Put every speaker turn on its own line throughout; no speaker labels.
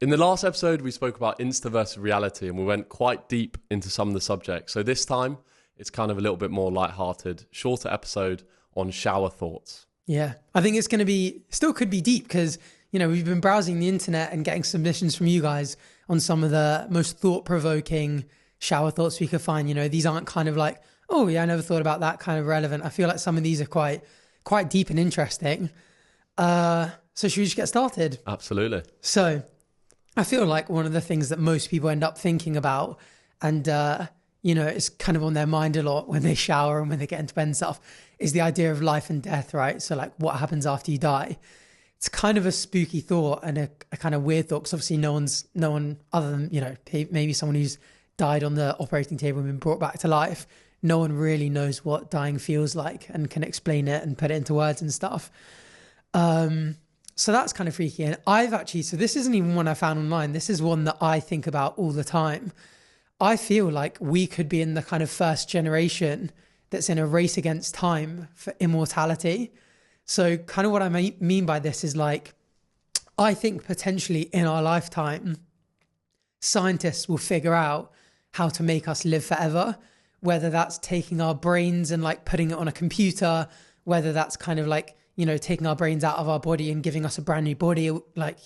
In the last episode, we spoke about Insta versus reality and we went quite deep into some of the subjects. So this time, it's kind of a little bit more lighthearted, shorter episode on shower thoughts.
Yeah, I think it's going to be, still could be deep because, we've been browsing the internet and getting submissions from you guys on some of the most thought-provoking shower thoughts we could find. These aren't kind of like, oh yeah, I never thought about that, kind of relevant. I feel like some of these are quite deep and interesting. So should we just get started?
Absolutely.
So I feel like one of the things that most people end up thinking about and, it's kind of on their mind a lot when they shower and when they get into bed and stuff is the idea of life and death, right? So like what happens after you die? It's kind of a spooky thought and a kind of weird thought because obviously no one other than, maybe someone who's died on the operating table and been brought back to life. No one really knows what dying feels like and can explain it and put it into words and stuff. So that's kind of freaky. And so this isn't even one I found online. This is one that I think about all the time. I feel like we could be in the kind of first generation that's in a race against time for immortality. So kind of what I mean by this is like, I think potentially in our lifetime, scientists will figure out how to make us live forever, whether that's taking our brains and like putting it on a computer, whether that's kind of like, taking our brains out of our body and giving us a brand new body, like,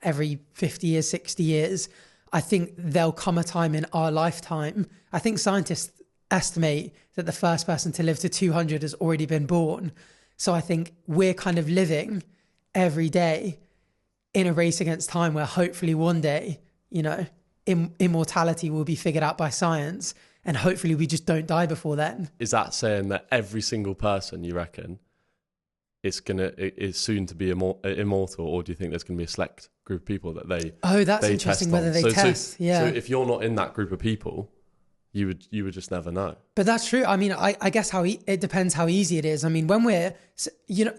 every 50 years, 60 years. I think there'll come a time in our lifetime. I think scientists estimate that the first person to live to 200 has already been born. So I think we're kind of living every day in a race against time where hopefully one day, immortality will be figured out by science and hopefully we just don't die before then.
Is that saying that every single person, you reckon, is soon to be immortal, or do you think there's going to be a select group of people that they? Oh,
that's interesting. Whether they test, yeah.
So if you're not in that group of people, you would just never know.
But that's true. I mean, I guess it depends how easy it is. I mean, when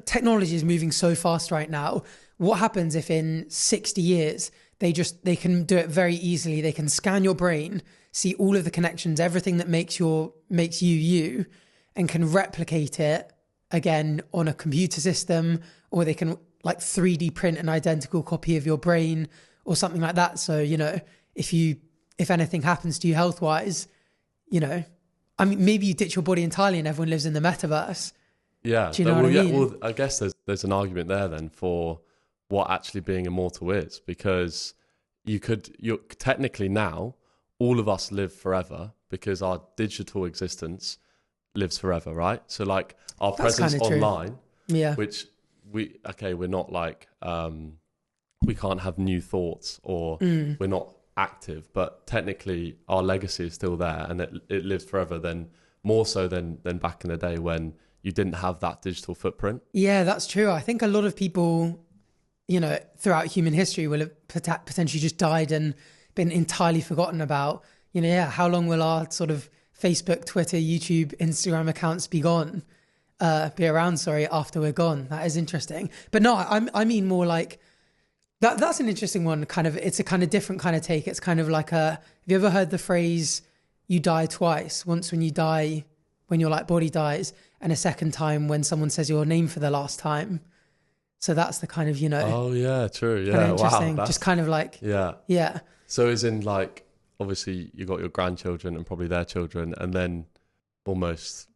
technology is moving so fast right now. What happens if in 60 years they can do it very easily? They can scan your brain, see all of the connections, everything that makes you you, and can replicate it again on a computer system, or they can like 3D print an identical copy of your brain or something like that. So, if anything happens to you health-wise, maybe you ditch your body entirely and everyone lives in the metaverse.
Yeah.
Do you know what I mean?
Well, I guess there's an argument there then for what actually being immortal is, because you're technically now, all of us live forever because our digital existence lives forever, right? So like our presence online, which we're not like, we can't have new thoughts or we're not active, but technically our legacy is still there and it lives forever, then more so than back in the day when you didn't have that digital footprint.
Yeah, that's true. I think a lot of people, throughout human history will have potentially just died and been entirely forgotten about. How long will our sort of Facebook, Twitter, YouTube, Instagram accounts be around, after we're gone? That is interesting. But no, I mean more like, that's an interesting one. Kind of, it's a kind of different kind of take. It's kind of like have you ever heard the phrase, you die twice? Once when you die, when your like body dies, and a second time when someone says your name for the last time. So that's the kind of,
Oh yeah, true. Yeah.
Kind of interesting.
Wow,
just kind of like, yeah.
So as in like, obviously you got your grandchildren and probably their children, and then almost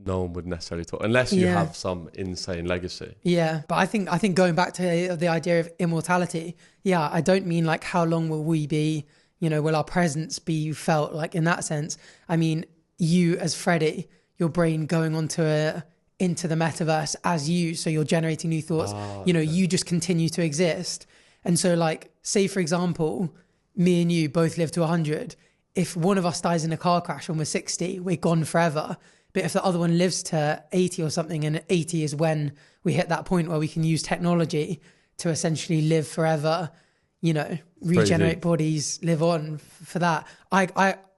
no one would necessarily talk unless you have some insane legacy.
Yeah, but I think going back to the idea of immortality, I don't mean like how long will we be, will our presence be felt like in that sense. I mean, you as Freddie, your brain going into the metaverse as you, so you're generating new thoughts, okay. You just continue to exist. And so like, say for example, me and you both live to 100. If one of us dies in a car crash when we're 60, we're gone forever. But if the other one lives to 80 or something, and 80 is when we hit that point where we can use technology to essentially live forever, regenerate bodies, live on for that.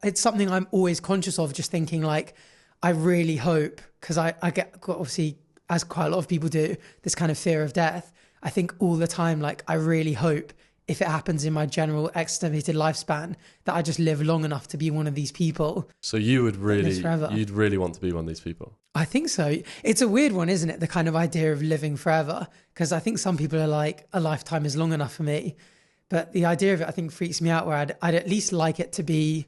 It's something I'm always conscious of, just thinking like, I really hope, because I get, obviously, as quite a lot of people do, this kind of fear of death. I think all the time, like, I really hope if it happens in my general estimated lifespan that I just live long enough to be one of these people.
So you'd really want to be one of these people?
I think so. It's a weird one, isn't it? The kind of idea of living forever, because I think some people are like, a lifetime is long enough for me. But the idea of it, I think, freaks me out, where I'd at least like it to be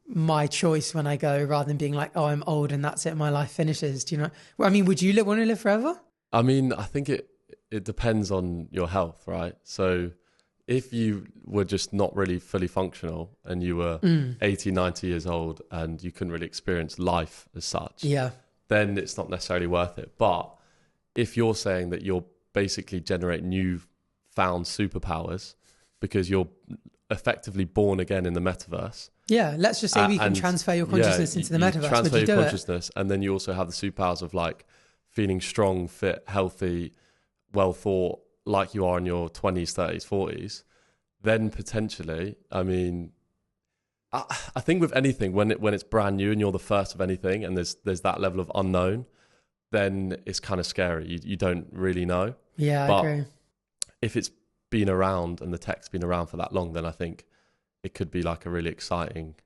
my choice when I go, rather than being like, oh, I'm old and that's it, my life finishes. Do you know? Well, I mean, would you want to live forever?
I mean, I think it depends on your health, right? So if you were just not really fully functional and you were 80, 90 years old and you couldn't really experience life as such, then it's not necessarily worth it. But if you're saying that you'll basically generate new found superpowers because you're effectively born again in the metaverse.
Yeah, let's just say we can transfer your consciousness into the metaverse. Transfer your
consciousness, and then you also have the superpowers of like feeling strong, fit, healthy, well thought, like you are in your 20s, 30s, 40s. Then potentially, I mean, I think with anything, when it's brand new and you're the first of anything, and there's that level of unknown, then it's kind of scary. You don't really know.
Yeah, I agree.
If it's been around and the tech's been around for that long, then I think it could be like a really exciting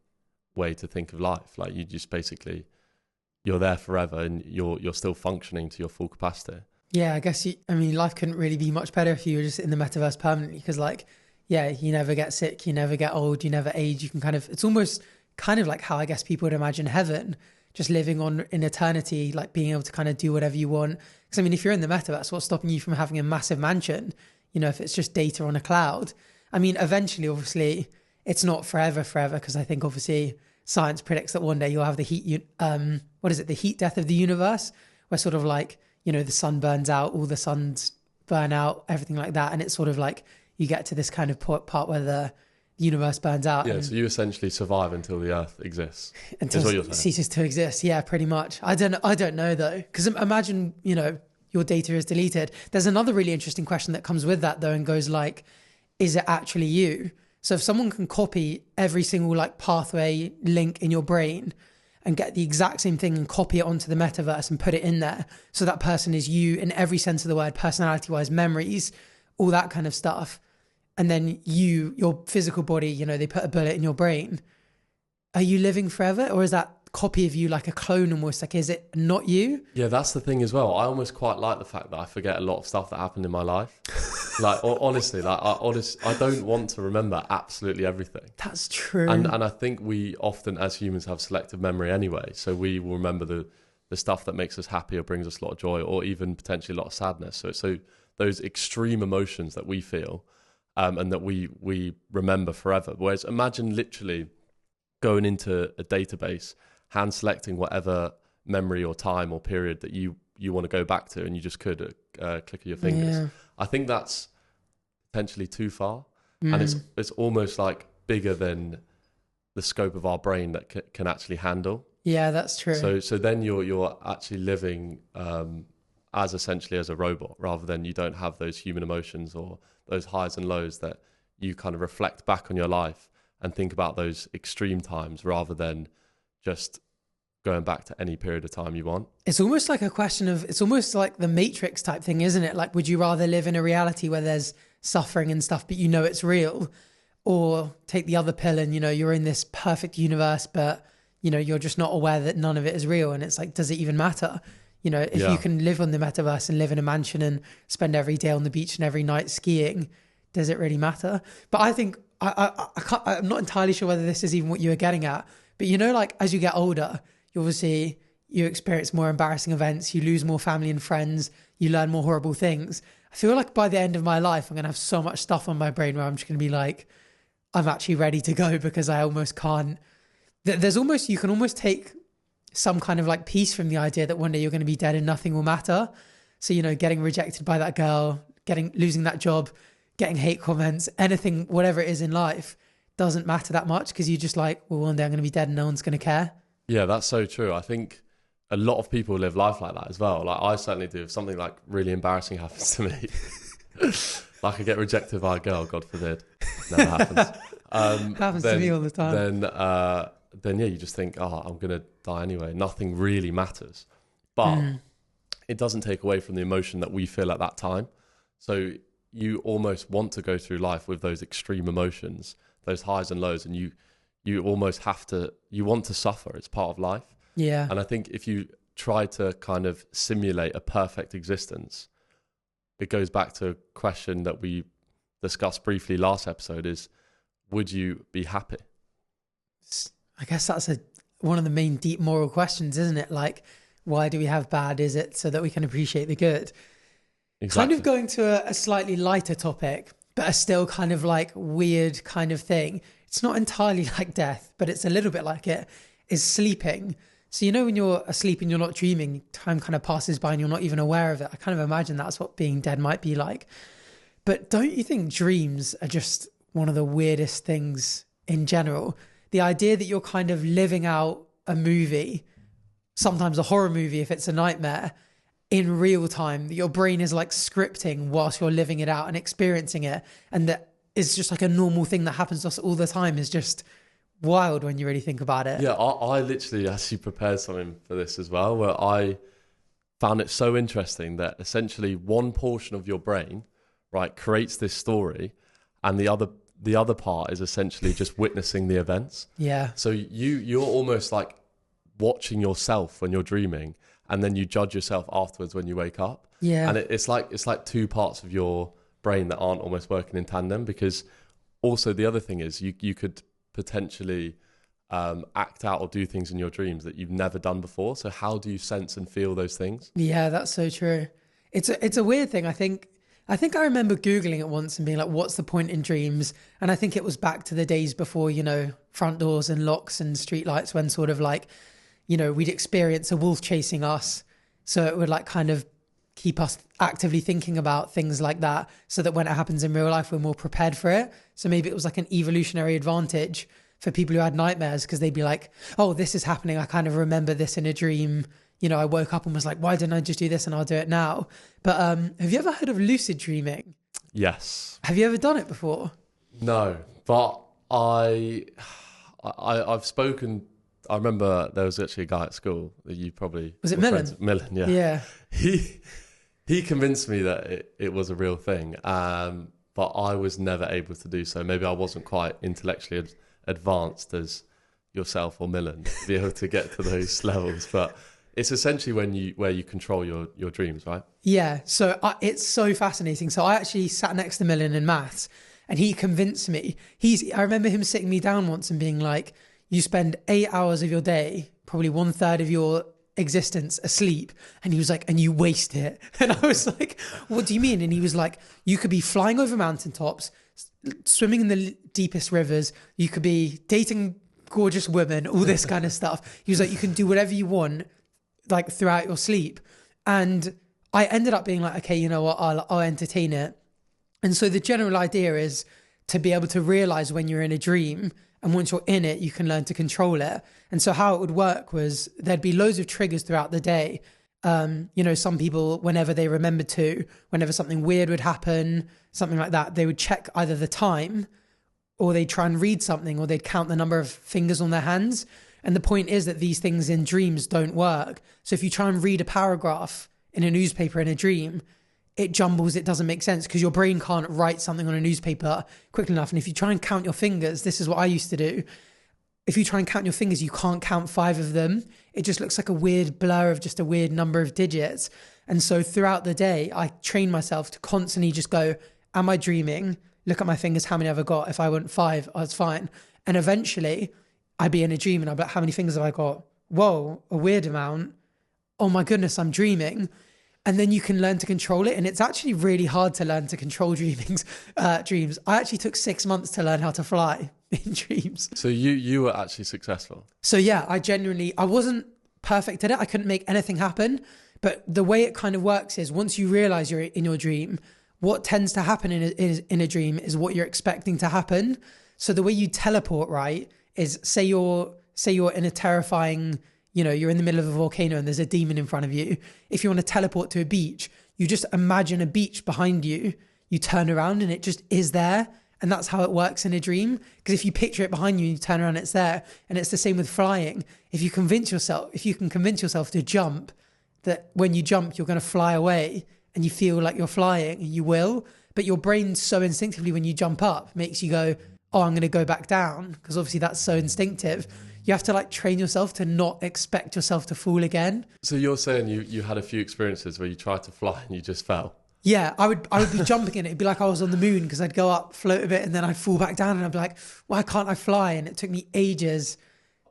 way to think of life. Like you just basically, you're there forever and you're still functioning to your full capacity.
Yeah, I guess life couldn't really be much better if you were just in the metaverse permanently, because like, yeah, you never get sick, you never get old, you never age. You can it's almost kind of like how I guess people would imagine heaven, just living on in eternity, like being able to kind of do whatever you want. Because I mean, if you're in the metaverse, what's stopping you from having a massive mansion? You know, if it's just data on a cloud. I mean, eventually, obviously, it's not forever, because I think obviously science predicts that one day you'll have the heat, the heat death of the universe, where sort of like, you know, the sun burns out, all the suns burn out, everything like that. And it's sort of like you get to this kind of part where the universe burns out.
Yeah, so you essentially survive until the earth exists.
Until it ceases to exist. Yeah, pretty much. I don't know though, because imagine, you know, your data is deleted. There's another really interesting question that comes with that though, and goes like, is it actually you? So if someone can copy every single like pathway link in your brain and get the exact same thing and copy it onto the metaverse and put it in there, so that person is you in every sense of the word, personality-wise, memories, all that kind of stuff, and then your physical body, you know, they put a bullet in your brain, are you living forever? Or is that copy of you like a clone almost? Like, is it not you?
Yeah, that's the thing as well. I almost quite like the fact that I forget a lot of stuff that happened in my life. Like, honestly, I don't want to remember absolutely everything.
That's true.
And I think we often as humans have selective memory anyway. So we will remember the stuff that makes us happy or brings us a lot of joy, or even potentially a lot of sadness. So those extreme emotions that we feel and that we remember forever. Whereas imagine literally going into a database, hand selecting whatever memory or time or period that you want to go back to, and you just could click of your fingers. Yeah. I think that's potentially too far, and it's almost like bigger than the scope of our brain that can actually handle.
Yeah, that's true.
So then you're actually living as essentially as a robot, rather than you don't have those human emotions or those highs and lows that you kind of reflect back on your life and think about those extreme times, rather than just going back to any period of time you want.
It's almost like a question of, it's almost like the Matrix type thing, isn't it? Like, would you rather live in a reality where there's suffering and stuff, but you know it's real, or take the other pill and, you know, you're in this perfect universe, but, you know, you're just not aware that none of it is real. And it's like, does it even matter? You know, if you can live on the metaverse and live in a mansion and spend every day on the beach and every night skiing, does it really matter? But I think, I'm not entirely sure whether this is even what you were getting at, but you know, like as you get older, you experience more embarrassing events, you lose more family and friends, you learn more horrible things. I feel like by the end of my life, I'm going to have so much stuff on my brain where I'm just going to be like, I'm actually ready to go, because I almost can't. You can almost take some kind of like peace from the idea that one day you're going to be dead and nothing will matter. So, you know, getting rejected by that girl, losing that job, getting hate comments, anything, whatever it is in life, doesn't matter that much, because you're just like, well, one day I'm going to be dead and no one's going to care.
Yeah, that's so true. I think a lot of people live life like that as well. Like I certainly do. If something like really embarrassing happens to me, like I get rejected by a girl, God forbid, never happens.
Happens to me all the time.
Then yeah, you just think, oh, I'm going to die anyway. Nothing really matters. But it doesn't take away from the emotion that we feel at that time. So you almost want to go through life with those extreme emotions, those highs and lows, and you almost you want to suffer. It's part of life.
Yeah.
And I think if you try to kind of simulate a perfect existence, it goes back to a question that we discussed briefly last episode is, would you be happy?
I guess that's one of the main deep moral questions, isn't it? Like, why do we have bad? Is it so that we can appreciate the good?
Exactly.
Kind of going to a slightly lighter topic, but a still kind of like weird kind of thing. It's not entirely like death, but it's a little bit like it, is sleeping. So, you know, when you're asleep and you're not dreaming, time kind of passes by and you're not even aware of it. I kind of imagine that's what being dead might be like. But don't you think dreams are just one of the weirdest things in general? The idea that you're kind of living out a movie, sometimes a horror movie if it's a nightmare, in real time, that your brain is like scripting whilst you're living it out and experiencing it. And that is just like a normal thing that happens to us all the time, is just wild when you really think about it.
Yeah, I literally actually prepared something for this as well, where I found it so interesting that essentially one portion of your brain, right, creates this story, and the other part is essentially just witnessing the events.
Yeah.
So you're almost like watching yourself when you're dreaming, and then you judge yourself afterwards when you wake up.
Yeah.
And it's like two parts of your brain that aren't almost working in tandem, because also the other thing is you could potentially act out or do things in your dreams that you've never done before. So how do you sense and feel those things?
Yeah, that's so true. It's a weird thing. I think I remember Googling it once and being like, what's the point in dreams? And I think it was back to the days before, you know, front doors and locks and street lights, when sort of like, you know, we'd experience a wolf chasing us. So it would like kind of keep us actively thinking about things like that, so that when it happens in real life, we're more prepared for it. So maybe it was like an evolutionary advantage for people who had nightmares, because they'd be like, oh, this is happening. I kind of remember this in a dream. You know, I woke up and was like, why didn't I just do this? And I'll do it now. But have you ever heard of lucid dreaming?
Yes.
Have you ever done it before?
No, but I've spoken. I remember there was actually a guy at school that you probably...
Was it Millen?
Millen, yeah.
Yeah.
He convinced me that it was a real thing, but I was never able to do so. Maybe I wasn't quite intellectually advanced as yourself or Millen to be able to get to those levels. But it's essentially where you control your dreams, right?
Yeah. So it's so fascinating. So I actually sat next to Millen in maths, and he convinced me. I remember him sitting me down once and being like, you spend 8 hours of your day, probably 1/3 of your existence asleep. And he was like, and you waste it. And I was like, what do you mean? And he was like, you could be flying over mountaintops, swimming in the deepest rivers. You could be dating gorgeous women, all this kind of stuff. He was like, you can do whatever you want, like throughout your sleep. And I ended up being like, okay, you know what? I'll entertain it. And so the general idea is to be able to realize when you're in a dream, and once you're in it, you can learn to control it. And so how it would work was there'd be loads of triggers throughout the day. You know, some people, whenever they remembered to, whenever something weird would happen, something like that, they would check either the time, or they'd try and read something, or they'd count the number of fingers on their hands. And the point is that these things in dreams don't work. So if you try and read a paragraph in a newspaper in a dream, it jumbles, it doesn't make sense, because your brain can't write something on a newspaper quickly enough. And if you try and count your fingers, this is what I used to do. If you try and count your fingers, you can't count 5 of them. It just looks like a weird blur of just a weird number of digits. And so throughout the day, I trained myself to constantly just go, am I dreaming? Look at my fingers, how many have I got? If I went 5, oh, it's fine. And eventually I'd be in a dream and I'd be like, how many fingers have I got? Whoa, a weird amount. Oh my goodness, I'm dreaming. And then you can learn to control it. And it's actually really hard to learn to control dreams. I actually took 6 months to learn how to fly in dreams.
So you were actually successful?
So yeah, I wasn't perfect at it. I couldn't make anything happen. But the way it kind of works is, once you realize you're in your dream, what tends to happen in a dream is what you're expecting to happen. So the way you teleport, right, is say you're in a terrifying, you know, you're in the middle of a volcano and there's a demon in front of you. If you want to teleport to a beach, you just imagine a beach behind you. You turn around and it just is there. And that's how it works in a dream. Because if you picture it behind you, you turn around, it's there. And it's the same with flying. If you can convince yourself to jump, that when you jump, you're going to fly away and you feel like you're flying, you will. But your brain so instinctively, when you jump up, makes you go, oh, I'm going to go back down. Because obviously that's so instinctive. You have to like train yourself to not expect yourself to fall again.
So you're saying you had a few experiences where you tried to fly and you just fell?
Yeah, I would be jumping in it. It'd be like I was on the moon because I'd go up, float a bit, and then I'd fall back down, and I'd be like, why can't I fly? And it took me ages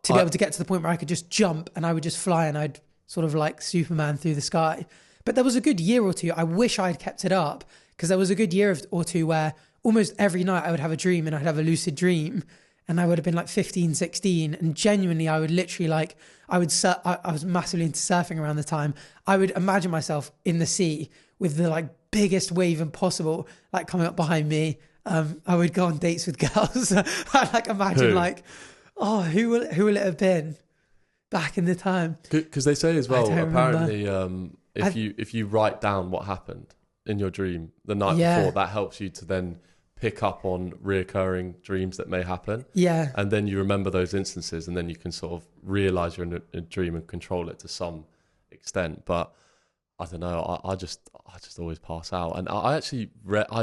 to be able to get to the point where I could just jump and I would just fly, and I'd sort of like Superman through the sky. But there was a good year or two. I wish I had kept it up, because there was a good year or two where almost every night I would have a dream, and I'd have a lucid dream, and I would have been like 15, 16. And genuinely, I would literally like, I was massively into surfing around the time. I would imagine myself in the sea with the like biggest wave impossible, like coming up behind me. I would go on dates with girls. I like imagine like, oh, who will it have been back in the time?
Because they say as well, apparently, if you write down what happened in your dream the night before, that helps you to then pick up on reoccurring dreams that may happen. Yeah. And then you remember those instances, and then you can sort of realize you're in a dream and control it to some extent. But I don't know, I just always pass out. And I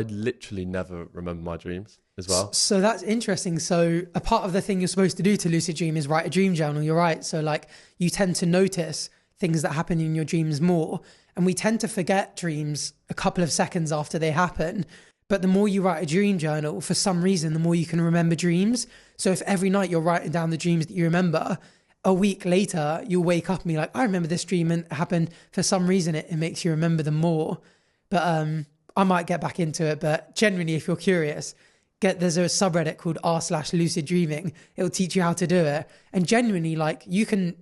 literally never remember my dreams as well.
So that's interesting. So a part of the thing you're supposed to do to lucid dream is write a dream journal. You're right. So like you tend to notice things that happen in your dreams more. And we tend to forget dreams a couple of seconds after they happen. But the more you write a dream journal, for some reason, the more you can remember dreams. So if every night you're writing down the dreams that you remember, a week later, you'll wake up and be like, I remember this dream and it happened. For some reason, it makes you remember them more. But I might get back into it. But generally, if you're curious, there's a subreddit called r/lucid dreaming. It'll teach you how to do it. And genuinely, like you can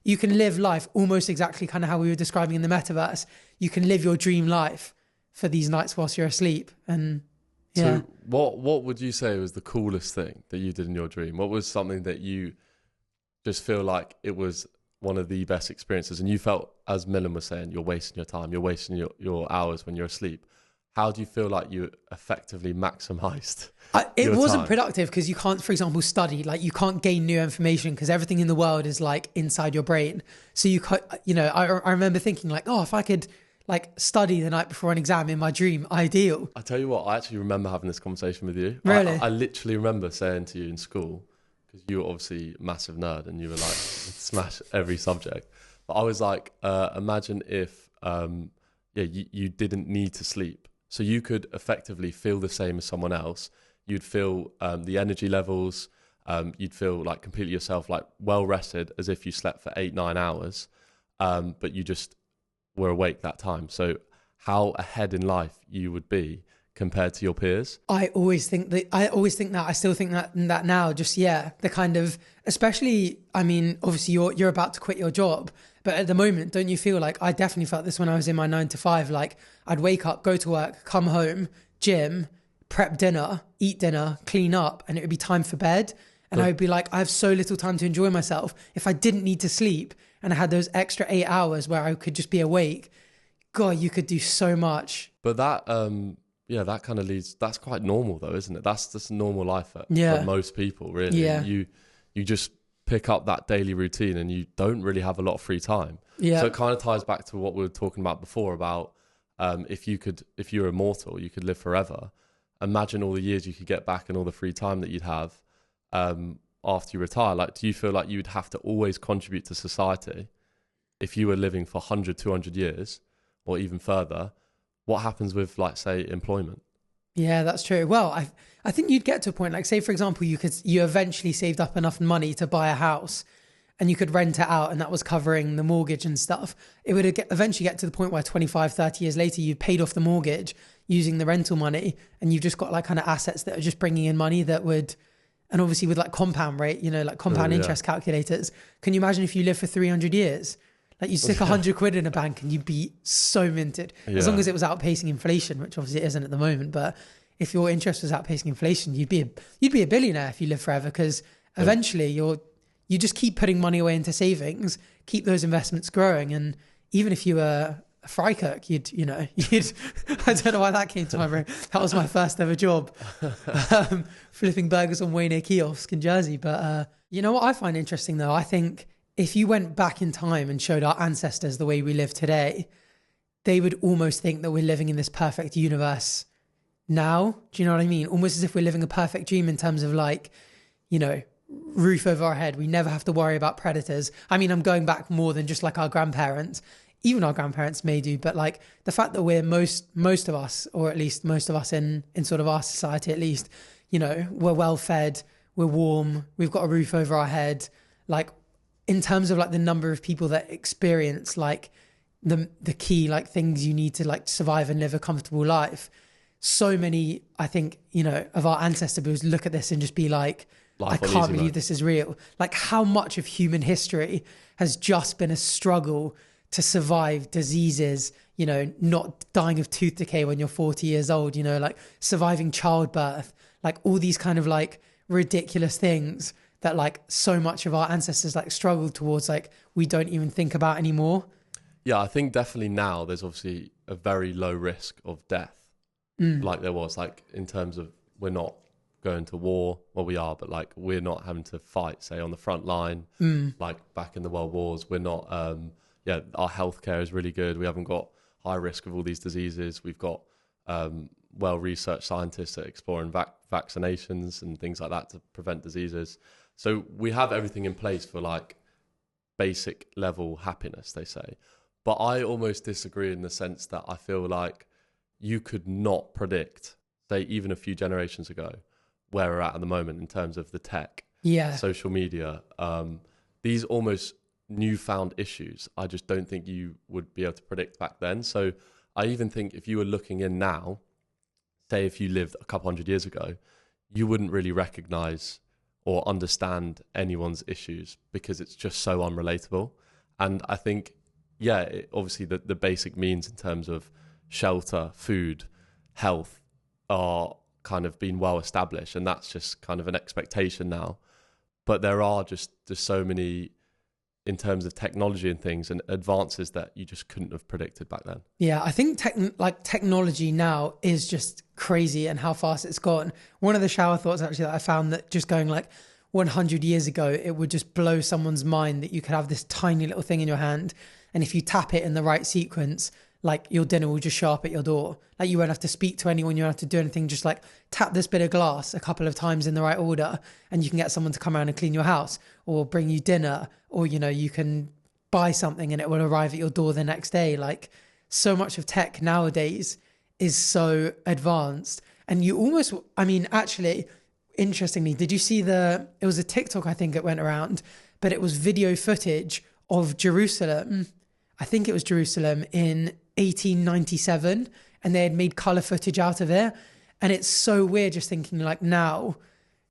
live life almost exactly kind of how we were describing in the metaverse. You can live your dream life for these nights whilst you're asleep. And yeah.
So what would you say was the coolest thing that you did in your dream? What was something that you just feel like it was one of the best experiences, and you felt, as Millen was saying, you're wasting your time, you're wasting your hours when you're asleep? How do you feel like you effectively maximized
it wasn't productive because you can't, for example, study. Like you can't gain new information because everything in the world is like inside your brain. So I remember thinking like, oh, if I could like study the night before an exam in my dream, ideal.
I tell you what, I actually remember having this conversation with you.
Really?
I literally remember saying to you in school, because you were obviously a massive nerd and you were like, smash every subject. But I was like, imagine if you didn't need to sleep. So you could effectively feel the same as someone else. You'd feel the energy levels. You'd feel like completely yourself, like well rested, as if you slept for 8-9 hours. But you just were awake that time. So how ahead in life you would be compared to your peers. I still think that now, just the kind of, especially, I mean, obviously you're about to quit your job, but at the moment, don't you feel like, I definitely felt this when I was in my 9 to 5, like I'd wake up, go to work, come home, gym, prep dinner, eat dinner, clean up, and it would be time for bed. And I would be like, I have so little time to enjoy myself. If I didn't need to sleep and I had those extra 8 hours where I could just be awake, God, you could do so much. But that, that kind of leads, that's quite normal though, isn't it? That's just normal life for most people, really. Yeah. You just pick up that daily routine and you don't really have a lot of free time. Yeah. So it kind of ties back to what we were talking about before about if you're immortal, you could live forever. Imagine all the years you could get back and all the free time that you'd have after you retire. Like, do you feel like you'd have to always contribute to society if you were living for 100, 200 years or even further? What happens with, like, say, employment?
Yeah, that's true. Well, I think you'd get to a point, like, say, for example, you eventually saved up enough money to buy a house and you could rent it out and that was covering the mortgage and stuff. It would eventually get to the point where 25, 30 years later, you've paid off the mortgage using the rental money and you've just got like kind of assets that are just bringing in money that would, and obviously with like compound rate, like compound interest calculators. Can you imagine if you live for 300 years? Like you stick 100 quid in a bank and you'd be so minted, as long as it was outpacing inflation, which obviously it isn't at the moment. But if your interest was outpacing inflation, you'd be a billionaire if you live forever, because eventually you just keep putting money away into savings, keep those investments growing. And even if you were a fry cook, you'd I don't know why that came to my brain. That was my first ever job, flipping burgers on Wayne kiosk in Jersey. But you know what I find interesting though? I think if you went back in time and showed our ancestors the way we live today, they would almost think that we're living in this perfect universe now. Do you know what I mean? Almost as if we're living a perfect dream in terms of like, roof over our head. We never have to worry about predators. I mean, I'm going back more than just like our grandparents. even our grandparents may do, but like the fact that we're most of us, or at least most of us in sort of our society at least, you know, we're well fed, we're warm, we've got a roof over our head. Like in terms of like the number of people that experience like the key like things you need to like survive and live a comfortable life, so many, I think, you know, of our ancestors look at this and just be like, I can't believe this is real. Like how much of human history has just been a struggle to survive diseases, you know, not dying of tooth decay when you're 40 years old, you know, like surviving childbirth, like all these kind of like ridiculous things that like so much of our ancestors like struggled towards, like we don't even think about anymore.
Yeah, I think definitely now there's obviously a very low risk of death, like there was, like in terms of we're not going to war. Well, we are, but like we're not having to fight, say, on the front line, like back in the world wars. We're not, our healthcare is really good. We haven't got high risk of all these diseases. We've got well-researched scientists that are exploring vaccinations and things like that to prevent diseases. So we have everything in place for like basic level happiness, they say. But I almost disagree in the sense that I feel like you could not predict, say, even a few generations ago, where we're at the moment in terms of the tech, social media, these almost newfound issues. I just don't think you would be able to predict back then. So I even think if you were looking in now, say if you lived a couple hundred years ago, you wouldn't really recognize or understand anyone's issues because it's just so unrelatable. And I think, obviously the basic means in terms of shelter, food, health are kind of been well established, and that's just kind of an expectation now. But there are just so many in terms of technology and things and advances that you just couldn't have predicted back then.
Yeah, I think technology now is just crazy and how fast it's gone. One of the shower thoughts actually that I found, that just going like 100 years ago, it would just blow someone's mind that you could have this tiny little thing in your hand, and if you tap it in the right sequence, like your dinner will just show up at your door. Like you won't have to speak to anyone, you don't have to do anything, just like tap this bit of glass a couple of times in the right order and you can get someone to come around and clean your house or bring you dinner, or, you know, you can buy something and it will arrive at your door the next day. Like so much of tech nowadays is so advanced. And you almost, I mean, actually, interestingly, did you see it was a TikTok, I think it went around, but it was video footage of Jerusalem. I think it was Jerusalem in 1897, and they had made color footage out of it. And it's so weird just thinking like now,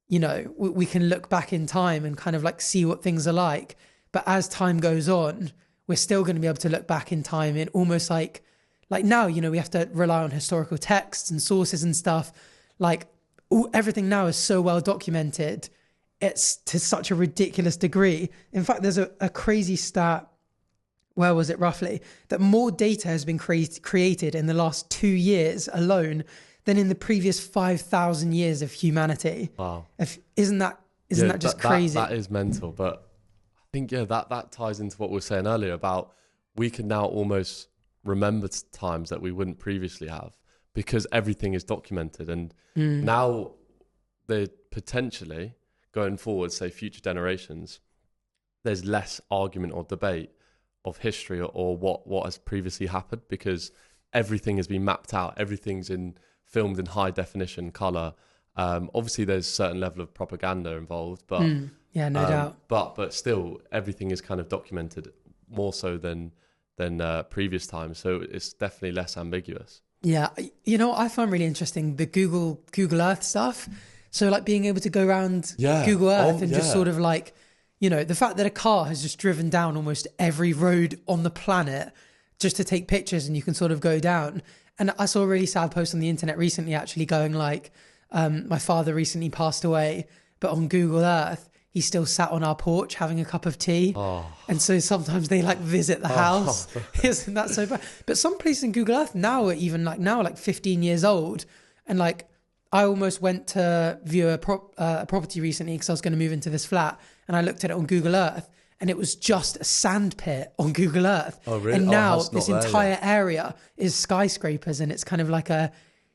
you know, we can look back in time and kind of like see what things are like. But as time goes on, we're still going to be able to look back in time in almost like now, you know, we have to rely on historical texts and sources and stuff. Like everything now is so well documented. It's to such a ridiculous degree. In fact, there's a crazy stat. Where was it roughly? That more data has been created in the last 2 years alone than in the previous 5,000 years of humanity.
Wow.
Isn't that just crazy?
That is mental. But I think, that ties into what we were saying earlier about we can now almost remember times that we wouldn't previously have because everything is documented. And now they're potentially going forward, say future generations, there's less argument or debate of history or what has previously happened because everything has been mapped out. Everything's filmed in high definition color. Obviously there's a certain level of propaganda involved, but
no doubt.
But still everything is kind of documented more so than previous times. So it's definitely less ambiguous.
Yeah. You know what I find really interesting? The Google Earth stuff. So like being able to go around Google Earth and just sort of like, you know, the fact that a car has just driven down almost every road on the planet just to take pictures and you can sort of go down. And I saw a really sad post on the internet recently actually going like, my father recently passed away, but on Google Earth, he still sat on our porch having a cup of tea. Oh. And so sometimes they like visit the house. Isn't that so bad? But some places in Google Earth now are even like 15 years old. And like, I almost went to view a property recently because I was going to move into this flat, and I looked at it on Google Earth and it was just a sand pit on Google Earth. Oh, really? And now this entire area is skyscrapers, and it's kind of like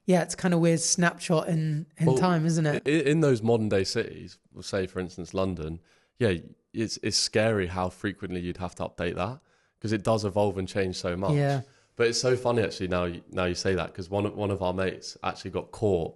it's kind of weird snapshot in time, isn't it?
In those modern day cities, we'll say for instance London, it's scary how frequently you'd have to update that because it does evolve and change so much.
Yeah.
But it's so funny actually now you say that, because one of our mates actually got caught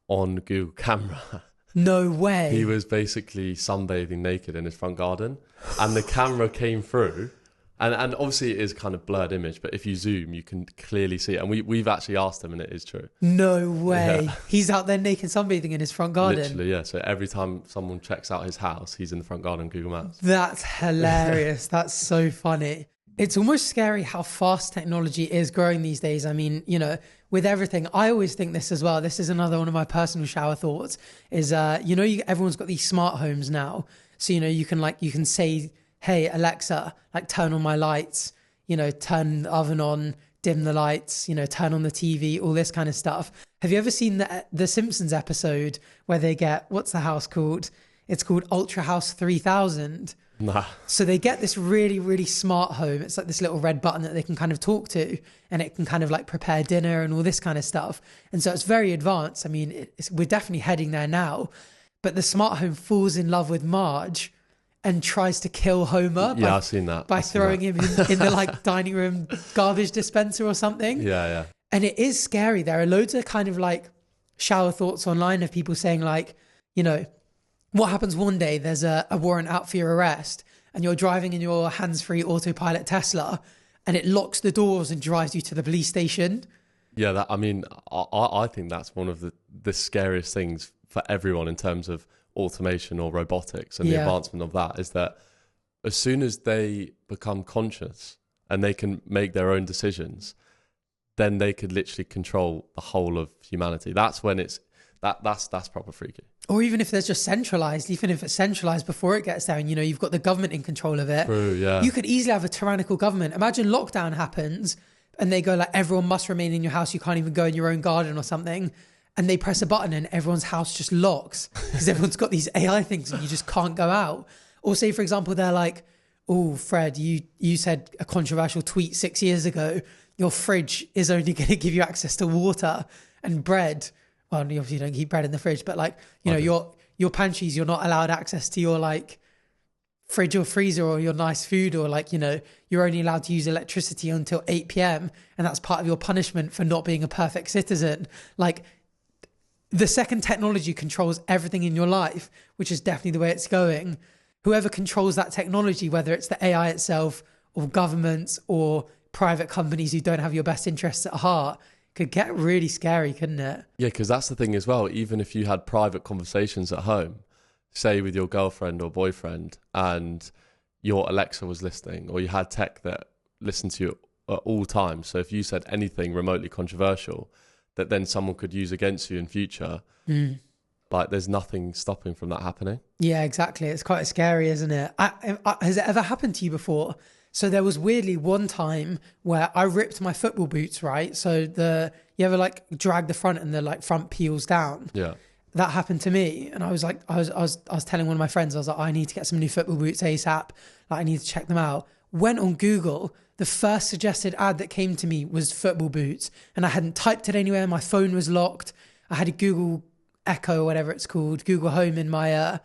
on Google camera.
No way.
He was basically sunbathing naked in his front garden, and the camera came through, and obviously it is kind of blurred image, but if you zoom, you can clearly see it. And we've actually asked him, and it is true.
No way.
Yeah.
He's out there naked sunbathing in his front garden.
Literally, yeah. So every time someone checks out his house, he's in the front garden on Google Maps.
That's hilarious. That's so funny. It's almost scary how fast technology is growing these days. I mean, you know, with everything, I always think this as well. This is another one of my personal shower thoughts is, you know, everyone's got these smart homes now. So, you know, you can say, hey, Alexa, like turn on my lights, you know, turn the oven on, dim the lights, you know, turn on the TV, all this kind of stuff. Have you ever seen the Simpsons episode where they get, what's the house called? It's called Ultra House 3000.
Nah.
So they get this really, really smart home. It's like this little red button that they can kind of talk to, and it can kind of like prepare dinner and all this kind of stuff. And so it's very advanced. I mean, we're definitely heading there now. But the smart home falls in love with Marge and tries to kill Homer.
Yeah, I've seen that.
By throwing him in the like dining room garbage dispenser or something.
Yeah, yeah.
And it is scary. There are loads of kind of like shower thoughts online of people saying like, you know, what happens one day there's a warrant out for your arrest and you're driving in your hands-free autopilot Tesla and it locks the doors and drives you to the police station.
Yeah, I think that's one of the scariest things for everyone in terms of automation or robotics and the advancement of that, is that as soon as they become conscious and they can make their own decisions, then they could literally control the whole of humanity. That's when that's proper freaky.
Or even if there's just centralized, even if it's centralized before it gets there and, you know, you've got the government in control of it.
True, yeah.
You could easily have a tyrannical government. Imagine lockdown happens and they go like, everyone must remain in your house. You can't even go in your own garden or something. And they press a button and everyone's house just locks because everyone's got these AI things and you just can't go out. Or say, for example, they're like, oh, Fred, you said a controversial tweet 6 years ago. Your fridge is only going to give you access to water and bread. Well, you obviously don't keep bread in the fridge, but like, you know, your pantries, you're not allowed access to your like fridge or freezer or your nice food, or like, you know, you're only allowed to use electricity until 8 p.m. and that's part of your punishment for not being a perfect citizen. Like, the second technology controls everything in your life, which is definitely the way it's going, whoever controls that technology, whether it's the AI itself or governments or private companies who don't have your best interests at heart, could get really scary, couldn't it?
Yeah, because that's the thing as well. Even if you had private conversations at home, say with your girlfriend or boyfriend, and your Alexa was listening, or you had tech that listened to you at all times. So if you said anything remotely controversial that then someone could use against you in future, like there's nothing stopping from that happening. Yeah,
exactly. It's quite scary, isn't it? Has it ever happened to you before? So there was weirdly one time where I ripped my football boots, right? So you ever like drag the front and the like front peels down?
Yeah.
That happened to me. And I was like, I was telling one of my friends, I was like, I need to get some new football boots ASAP. Like, I need to check them out. Went on Google. The first suggested ad that came to me was football boots. And I hadn't typed it anywhere. My phone was locked. I had a Google Echo or whatever it's called, Google Home in my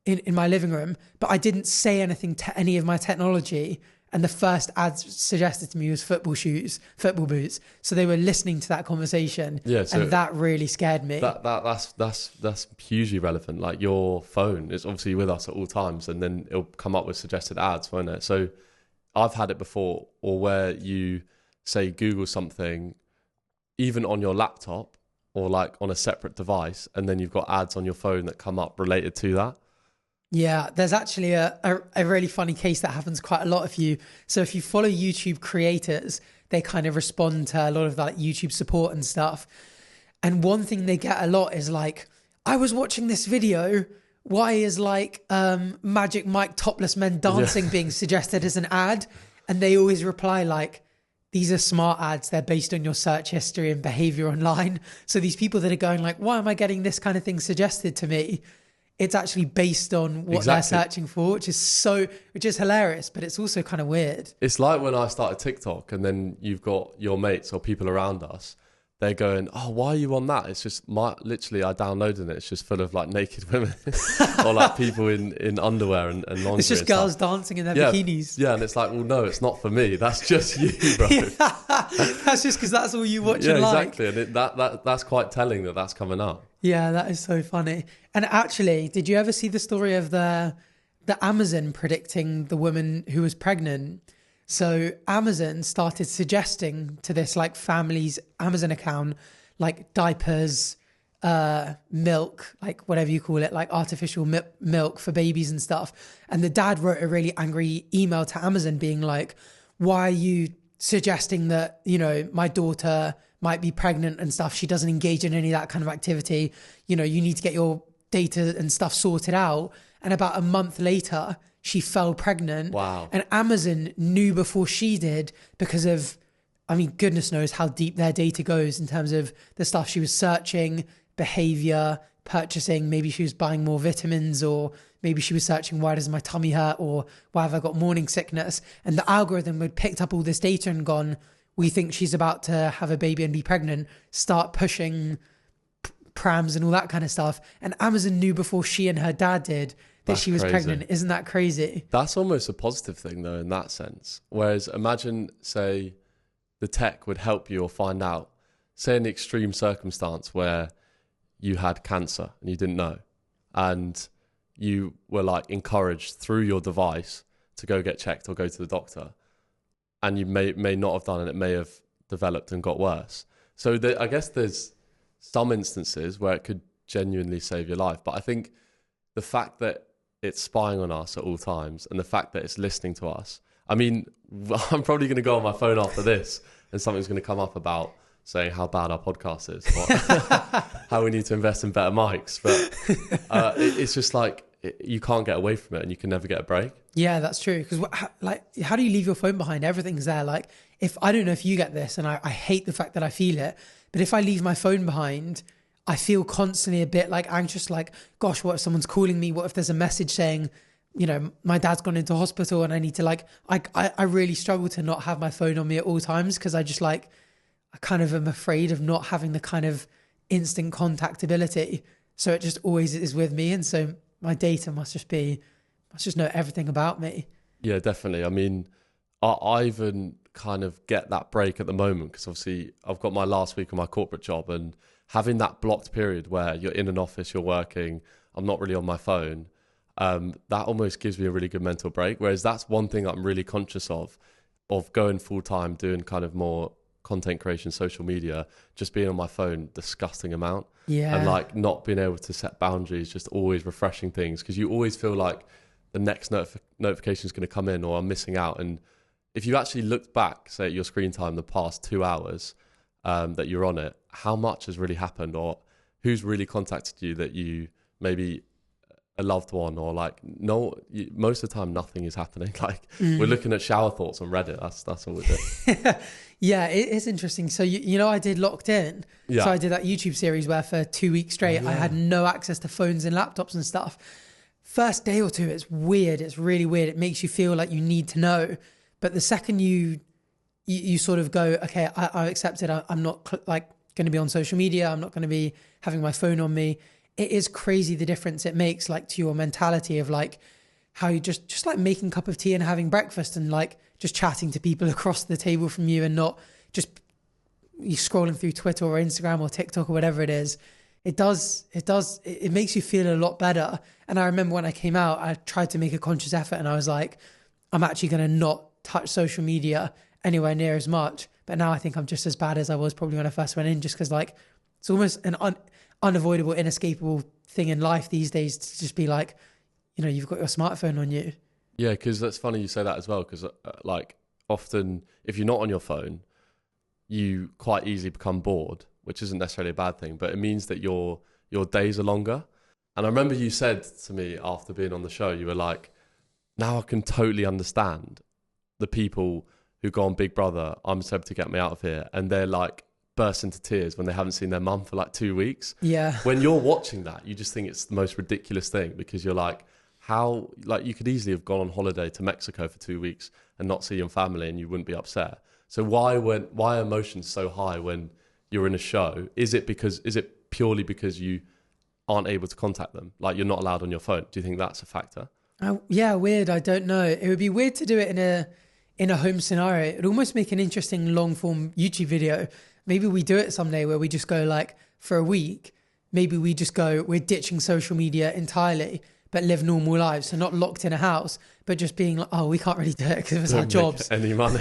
in my living room. But I didn't say anything to any of my technology. And the first ad suggested to me was football boots. So they were listening to that conversation. Yeah, so and that really scared me.
That's hugely relevant. Like, your phone is obviously with us at all times, and then it'll come up with suggested ads, won't it? So I've had it before, or where you say Google something, even on your laptop or like on a separate device, and then you've got ads on your phone that come up related to that.
Yeah, there's actually a really funny case that happens quite a lot of you. So if you follow YouTube creators, they kind of respond to a lot of like YouTube support and stuff. And one thing they get a lot is like, I was watching this video. Why is like Magic Mike topless men dancing being suggested as an ad? And they always reply like, these are smart ads. They're based on your search history and behavior online. So these people that are going like, why am I getting this kind of thing suggested to me? It's actually based on what they're searching for, which is hilarious, but it's also kind of weird.
It's like when I started TikTok, and then you've got your mates or people around us they're going, oh, why are you on that? It's just literally I downloaded it. It's just full of like naked women or like people in underwear and lingerie.
It's just girls dancing in their bikinis.
Yeah, and it's like, well, no, it's not for me. That's just you, bro.
That's just because that's all you watch and like.
Yeah, exactly. And that's quite telling that that's coming up.
Yeah, that is so funny. And actually, did you ever see the story of the Amazon predicting the woman who was pregnant? So Amazon started suggesting to this like family's Amazon account, like diapers, milk, like whatever you call it, like artificial milk for babies and stuff. And the dad wrote a really angry email to Amazon being like, why are you suggesting that, you know, my daughter might be pregnant and stuff? She doesn't engage in any of that kind of activity. You know, you need to get your data and stuff sorted out. And about a month later, she fell pregnant.
Wow.
And Amazon knew before she did because of, I mean, goodness knows how deep their data goes in terms of the stuff she was searching, behavior, purchasing. Maybe she was buying more vitamins, or maybe she was searching, why does my tummy hurt, or why have I got morning sickness? And the algorithm had picked up all this data and gone, we think she's about to have a baby and be pregnant, start pushing prams and all that kind of stuff. And Amazon knew before she and her dad did that she was pregnant. Isn't that crazy?
That's almost a positive thing though, in that sense. Whereas imagine, say, the tech would help you or find out, say in the extreme circumstance where you had cancer and you didn't know, and you were like encouraged through your device to go get checked or go to the doctor, and you may not have done, and it may have developed and got worse. So I guess there's some instances where it could genuinely save your life. But I think the fact that it's spying on us at all times, and the fact that it's listening to us, I mean, I'm probably going to go on my phone after this and something's going to come up about saying how bad our podcast is, or how we need to invest in better mics. But it's just like, you can't get away from it, and you can never get a break.
Yeah, that's true. Because like, how do you leave your phone behind? Everything's there. Like, if I don't know if you get this, and I hate the fact that I feel it, but if I leave my phone behind, I feel constantly a bit like anxious, like, gosh, what if someone's calling me? What if there's a message saying, you know, my dad's gone into hospital and I need to like, I really struggle to not have my phone on me at all times, because I just like, I kind of am afraid of not having the kind of instant contact ability. So it just always is with me. And so my data must just know everything about me. Yeah,
definitely. I mean, I even kind of get that break at the moment, because obviously I've got my last week of my corporate job, and having that blocked period where you're in an office, you're working, I'm not really on my phone, that almost gives me a really good mental break. Whereas that's one thing I'm really conscious of going full time, doing kind of more content creation, social media, just being on my phone, disgusting amount.
Yeah.
And like not being able to set boundaries, just always refreshing things, because you always feel like the next notification is going to come in, or I'm missing out. And if you actually looked back, say at your screen time the past 2 hours that you're on it, how much has really happened, or who's really contacted you that you maybe a loved one, or like, no, most of the time nothing is happening. Like we're looking at shower thoughts on Reddit. That's all we do.
Yeah, it is interesting. So you know, I did Locked In.
Yeah.
So I did that YouTube series where for 2 weeks straight I had no access to phones and laptops and stuff. First day or two, it's weird. It's really weird. It makes you feel like you need to know. But the second you sort of go, okay, I accept it. I'm not like going to be on social media. I'm not going to be having my phone on me. It is crazy the difference it makes, like to your mentality of like how you just like making a cup of tea and having breakfast and like just chatting to people across the table from you, and not just you scrolling through Twitter or Instagram or TikTok or whatever it is. It makes you feel a lot better. And I remember when I came out, I tried to make a conscious effort, and I was like, I'm actually going to not touch social media anywhere near as much. But now I think I'm just as bad as I was probably when I first went in, just because like it's almost an unavoidable, inescapable thing in life these days to just be like, you know, you've got your smartphone on you.
Yeah, because that's funny you say that as well, because like often if you're not on your phone, you quite easily become bored, which isn't necessarily a bad thing, but it means that your days are longer. And I remember you said to me after being on the show, you were like, now I can totally understand the people who go on Big Brother, I'm a celebrity, get me out of here, and they're like burst into tears when they haven't seen their mum for like 2 weeks.
Yeah.
When you're watching that, you just think it's the most ridiculous thing, because you're like, how, like you could easily have gone on holiday to Mexico for 2 weeks and not see your family and you wouldn't be upset. So why are emotions so high when you're in a show, is it purely because you aren't able to contact them? Like you're not allowed on your phone. Do you think that's a factor?
Yeah, weird. I don't know. It would be weird to do it in a home scenario. It'd almost make an interesting long form YouTube video. Maybe we do it someday where we just go like for a week. Maybe we just go, we're ditching social media entirely, but live normal lives. So not locked in a house, but just being like, oh, we can't really do it because it's our jobs.
Any money.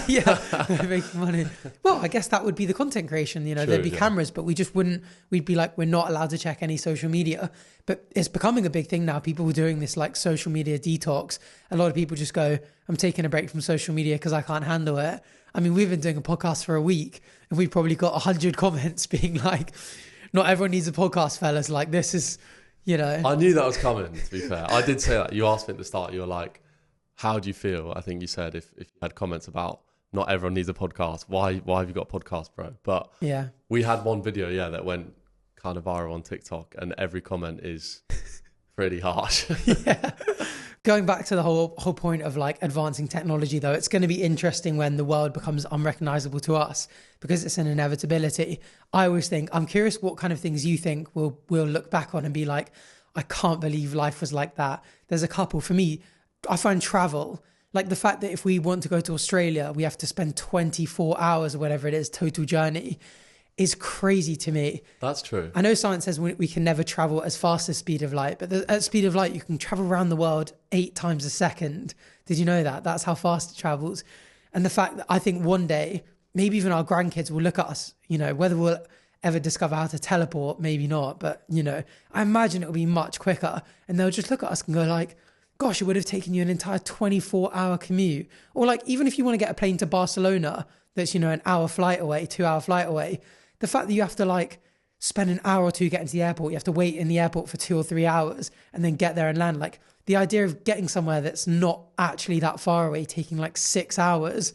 Yeah, making money. Well, I guess that would be the content creation. You know,
True,
there'd be cameras, but we just wouldn't, we'd be like, we're not allowed to check any social media. But it's becoming a big thing now. People are doing this like social media detox. A lot of people just go, I'm taking a break from social media because I can't handle it. I mean, we've been doing a podcast for a week and we've probably got 100 comments being like, not everyone needs a podcast, fellas. Like this is, you know.
I knew that was coming, to be fair. I did say that. You asked me at the start, you were like, how do you feel? I think you said if you had comments about not everyone needs a podcast, why have you got a podcast, bro? But
yeah,
we had one video, that went kind of viral on TikTok and every comment is pretty harsh.
Yeah. Going back to the whole point of like advancing technology though, it's going to be interesting when the world becomes unrecognizable to us because it's an inevitability. I always think, I'm curious what kind of things you think we'll look back on and be like, I can't believe life was like that. There's a couple. For me, I find travel, like the fact that if we want to go to Australia, we have to spend 24 hours or whatever it is, total journey, is crazy to me.
That's true.
I know science says we can never travel as fast as speed of light, but at speed of light, you can travel around the world 8 times a second. Did you know that? That's how fast it travels. And the fact that I think one day, maybe even our grandkids will look at us, you know, whether we'll ever discover how to teleport, maybe not, but, you know, I imagine it'll be much quicker. And they'll just look at us and go like, gosh, it would have taken you an entire 24-hour commute. Or like, even if you want to get a plane to Barcelona, that's, you know, an hour flight away, 2-hour flight away, the fact that you have to like spend an hour or two getting to the airport, you have to wait in the airport for 2 or 3 hours and then get there and land. Like the idea of getting somewhere that's not actually that far away, taking like 6 hours,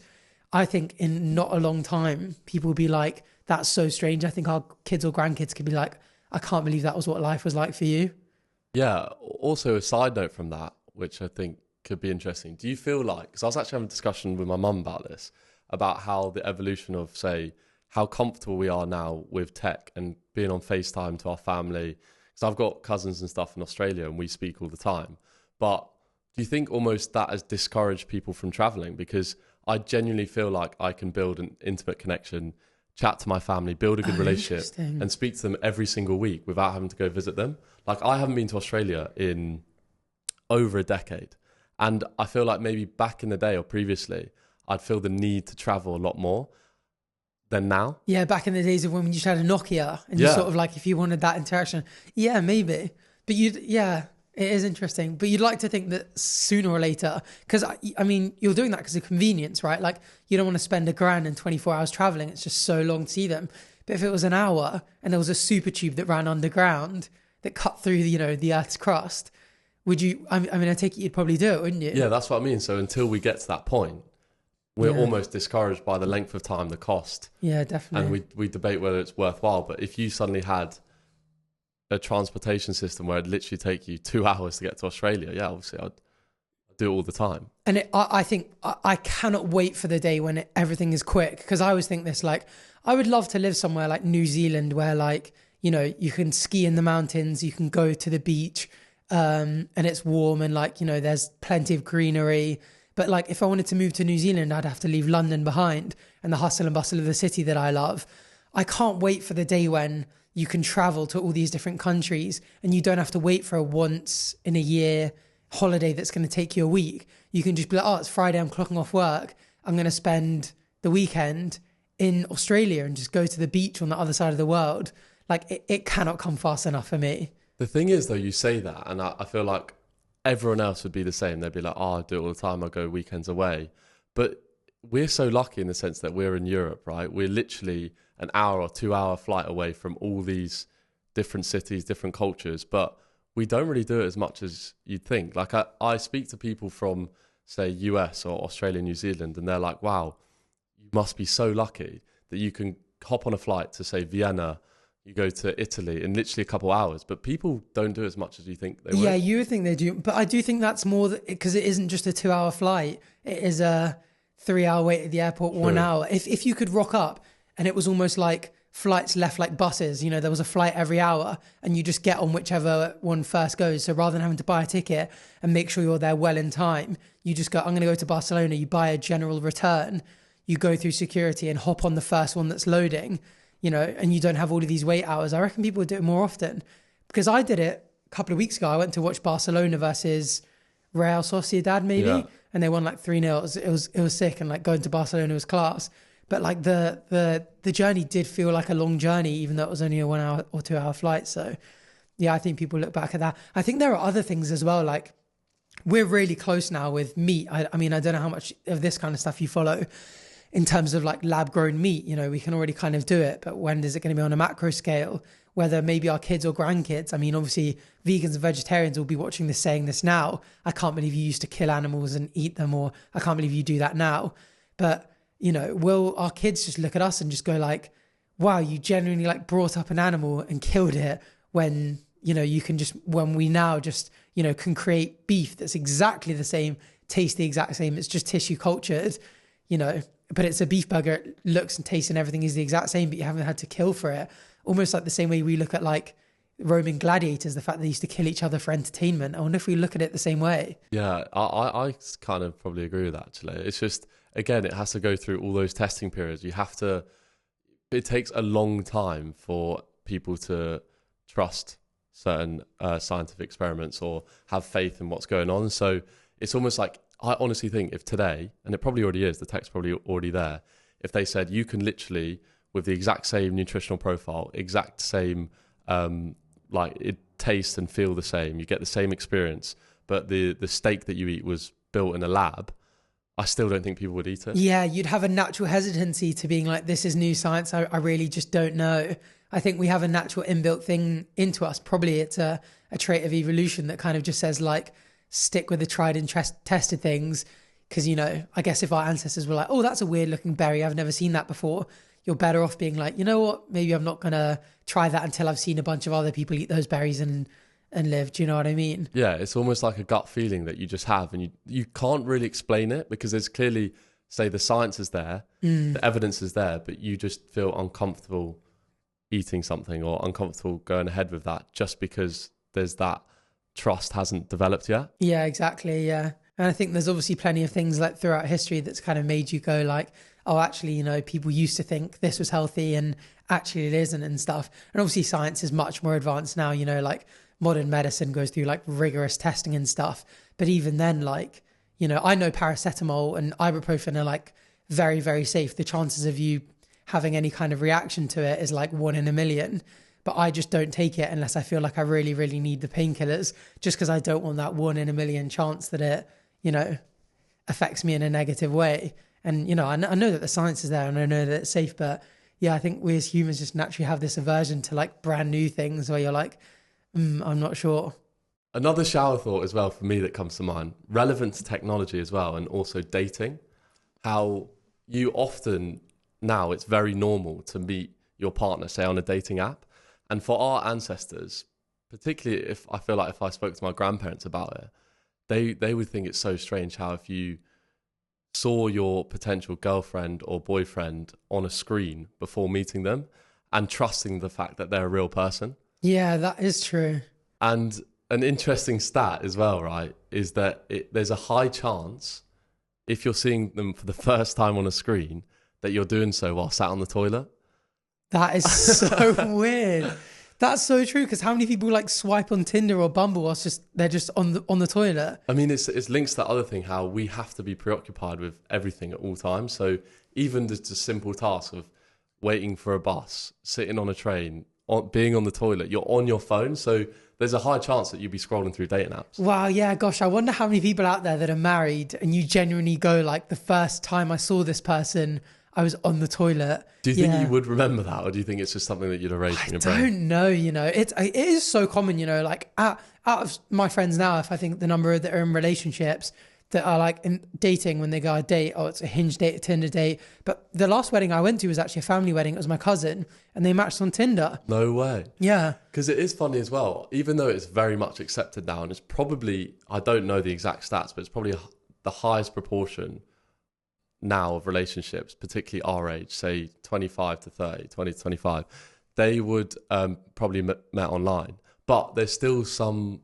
I think in not a long time, people will be like, that's so strange. I think our kids or grandkids could be like, I can't believe that was what life was like for you.
Yeah. Also a side note from that, which I think could be interesting. Do you feel like, because I was actually having a discussion with my mum about this, about how the evolution of, say, how comfortable we are now with tech and being on FaceTime to our family. Because I've got cousins and stuff in Australia and we speak all the time. But do you think almost that has discouraged people from traveling? Because I genuinely feel like I can build an intimate connection, chat to my family, build a good relationship and speak to them every single week without having to go visit them. Like I haven't been to Australia in over a decade. And I feel like maybe back in the day or previously, I'd feel the need to travel a lot more than now.
Yeah, back in the days of when you just had a Nokia and you sort of like, if you wanted that interaction, yeah, maybe. But it is interesting. But you'd like to think that sooner or later, because I mean, you're doing that because of convenience, right? Like you don't want to spend $1,000 and 24 hours traveling. It's just so long to see them. But if it was an hour and there was a super tube that ran underground that cut through, you know, the Earth's crust, would you, I mean, I take it you'd probably do it, wouldn't you?
Yeah, that's what I mean. So until we get to that point, we're almost discouraged by the length of time, the cost.
Yeah, definitely.
And we debate whether it's worthwhile. But if you suddenly had a transportation system where it'd literally take you 2 hours to get to Australia, yeah, obviously I'd do it all the time.
And I think I cannot wait for the day when everything is quick. Because I always think this, like, I would love to live somewhere like New Zealand where, like, you know, you can ski in the mountains, you can go to the beach and it's warm and, like, you know, there's plenty of greenery. But like, if I wanted to move to New Zealand, I'd have to leave London behind and the hustle and bustle of the city that I love. I can't wait for the day when you can travel to all these different countries and you don't have to wait for a once in a year holiday that's going to take you a week. You can just be like, oh, it's Friday, I'm clocking off work. I'm going to spend the weekend in Australia and just go to the beach on the other side of the world. Like it cannot come fast enough for me.
The thing is, though, you say that, and I feel like everyone else would be the same. They'd be like, oh, I do it all the time. I go weekends away. But we're so lucky in the sense that we're in Europe, right? We're literally an hour or 2 hour flight away from all these different cities, different cultures. But we don't really do it as much as you'd think. Like I speak to people from, say, US or Australia, New Zealand, and they're like, wow, you must be so lucky that you can hop on a flight to, say, Vienna. You go to Italy in literally a couple hours, but people don't do as much as you think they would.
Yeah, you would think they do. But I do think that's more because it isn't just a 2 hour flight. It is a 3 hour wait at the airport, 1 hour. If you could rock up and it was almost like flights left like buses. You know, there was a flight every hour and you just get on whichever one first goes. So rather than having to buy a ticket and make sure you're there well in time, you just go, I'm going to go to Barcelona. You buy a general return, you go through security and hop on the first one that's loading, you know, and you don't have all of these wait hours. I reckon people would do it more often, because I did it a couple of weeks ago. I went to watch Barcelona versus Real Sociedad maybe, and they won like 3-0. It was sick, and like going to Barcelona was class. But like the journey did feel like a long journey, even though it was only a 1 hour or 2 hour flight. So yeah, I think people look back at that. I think there are other things as well. Like we're really close now with meat. I mean, I don't know how much of this kind of stuff you follow in terms of like lab grown meat. You know, we can already kind of do it, but when is it going to be on a macro scale? Whether maybe our kids or grandkids. I mean, obviously vegans and vegetarians will be watching this saying this now. I can't believe you used to kill animals and eat them, or I can't believe you do that now. But, you know, will our kids just look at us and just go like, wow, you genuinely like brought up an animal and killed it, when, you know, you can just, when we now just, you know, can create beef that's exactly the same, tastes the exact same. It's just tissue cultured, you know, but it's a beef burger. It looks and tastes and everything is the exact same, but you haven't had to kill for it. Almost like the same way we look at like Roman gladiators, the fact they used to kill each other for entertainment. I wonder if we look at it the same way.
Yeah, I kind of probably agree with that, actually. It's just, again, it has to go through all those testing periods. It takes a long time for people to trust certain scientific experiments or have faith in what's going on. So it's almost like, I honestly think if today, and it probably already is, the tech's probably already there, if they said you can literally, with the exact same nutritional profile, exact same, like it tastes and feel the same, you get the same experience, but the steak that you eat was built in a lab, I still don't think people would eat it. Yeah,
you'd have a natural hesitancy to being like, this is new science. I really just don't know. I think we have a natural inbuilt thing into us. Probably it's a trait of evolution that kind of just says like, stick with the tried and tested things. Because, you know, I guess if our ancestors were like, oh, that's a weird looking berry, I've never seen that before, you're better off being like, you know what, maybe I'm not going to try that until I've seen a bunch of other people eat those berries and live. Do you know what I mean?
Yeah, it's almost like a gut feeling that you just have, and you can't really explain it, because there's clearly, say, the science is there, the evidence is there, but you just feel uncomfortable eating something or uncomfortable going ahead with that just because there's that trust hasn't developed yet.
Yeah, exactly. Yeah. And I think there's obviously plenty of things like throughout history that's kind of made you go like, oh, actually, you know, people used to think this was healthy and actually it isn't and stuff. And obviously science is much more advanced now, you know, like modern medicine goes through like rigorous testing and stuff. But even then, like, you know, I know paracetamol and ibuprofen are like very, very safe. The chances of you having any kind of reaction to it is like 1 in a million. But I just don't take it unless I feel like I really, really need the painkillers, just because I don't want that 1 in a million chance that it, you know, affects me in a negative way. And, you know, I know that the science is there and I know that it's safe, but yeah, I think we as humans just naturally have this aversion to like brand new things where you're like, I'm not sure.
Another shower thought as well for me that comes to mind, relevant to technology as well, and also dating, how you often, now it's very normal to meet your partner, say on a dating app. And for our ancestors, particularly if I feel like if I spoke to my grandparents about it, they would think it's so strange how if you saw your potential girlfriend or boyfriend on a screen before meeting them and trusting the fact that they're a real person.
Yeah, that is true.
And an interesting stat as well, right, is that there's a high chance if you're seeing them for the first time on a screen that you're doing so while sat on the toilet.
That is so weird. That's so true, because how many people like swipe on Tinder or Bumble whilst they're just on the toilet?
I mean, it's links to that other thing, how we have to be preoccupied with everything at all times. So even just a simple task of waiting for a bus, sitting on a train, being on the toilet, you're on your phone. So there's a high chance that you'll be scrolling through dating apps.
Wow, yeah, gosh, I wonder how many people out there that are married and you genuinely go like, the first time I saw this person, I was on the toilet.
Do you think you would remember that, or do you think it's just something that you'd erase from your brain?
I don't know, you know. It is so common, you know, like out of my friends now, if I think the number that are in relationships that are like in dating when they go on a date, oh, it's a Hinge date, a Tinder date. But the last wedding I went to was actually a family wedding. It was my cousin and they matched on Tinder.
No way.
Yeah.
Because it is funny as well, even though it's very much accepted now, and it's probably, I don't know the exact stats, but it's probably the highest proportion now of relationships, particularly our age, say 25 to 30, 20 to 25, they would probably met online. But there's still some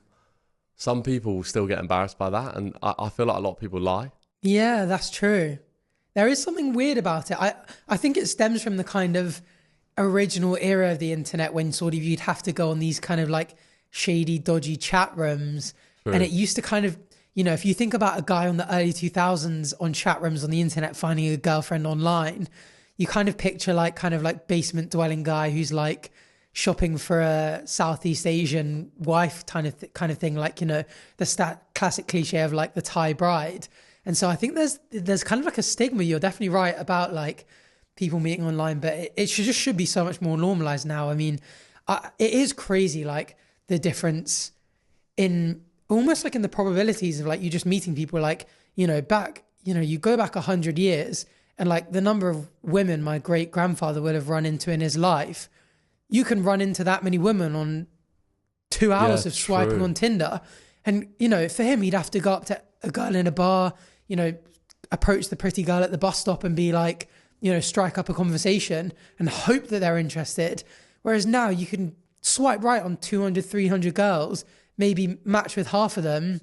people still get embarrassed by that. And I feel like a lot of people lie.
Yeah, that's true. There is something weird about it. I think it stems from the kind of original era of the internet when sort of you'd have to go on these kind of like shady, dodgy chat rooms.
True.
And it used to kind of, you know, if you think about a guy on the early 2000s on chat rooms on the internet finding a girlfriend online, you kind of picture like kind of like basement dwelling guy who's like shopping for a Southeast Asian wife kind of thing, like, you know, the classic cliche of like the Thai bride. And so I think there's kind of like a stigma. You're definitely right about like people meeting online, but it should be so much more normalized now. I mean, it is crazy, like the difference in almost like in the probabilities of like you just meeting people, like, you know, back, you know, you go back 100 years and like the number of women my great grandfather would have run into in his life, you can run into that many women on 2 hours of swiping on Tinder. And, you know, for him, he'd have to go up to a girl in a bar, you know, approach the pretty girl at the bus stop and be like, you know, strike up a conversation and hope that they're interested. Whereas now you can swipe right on 200, 300 girls, maybe match with half of them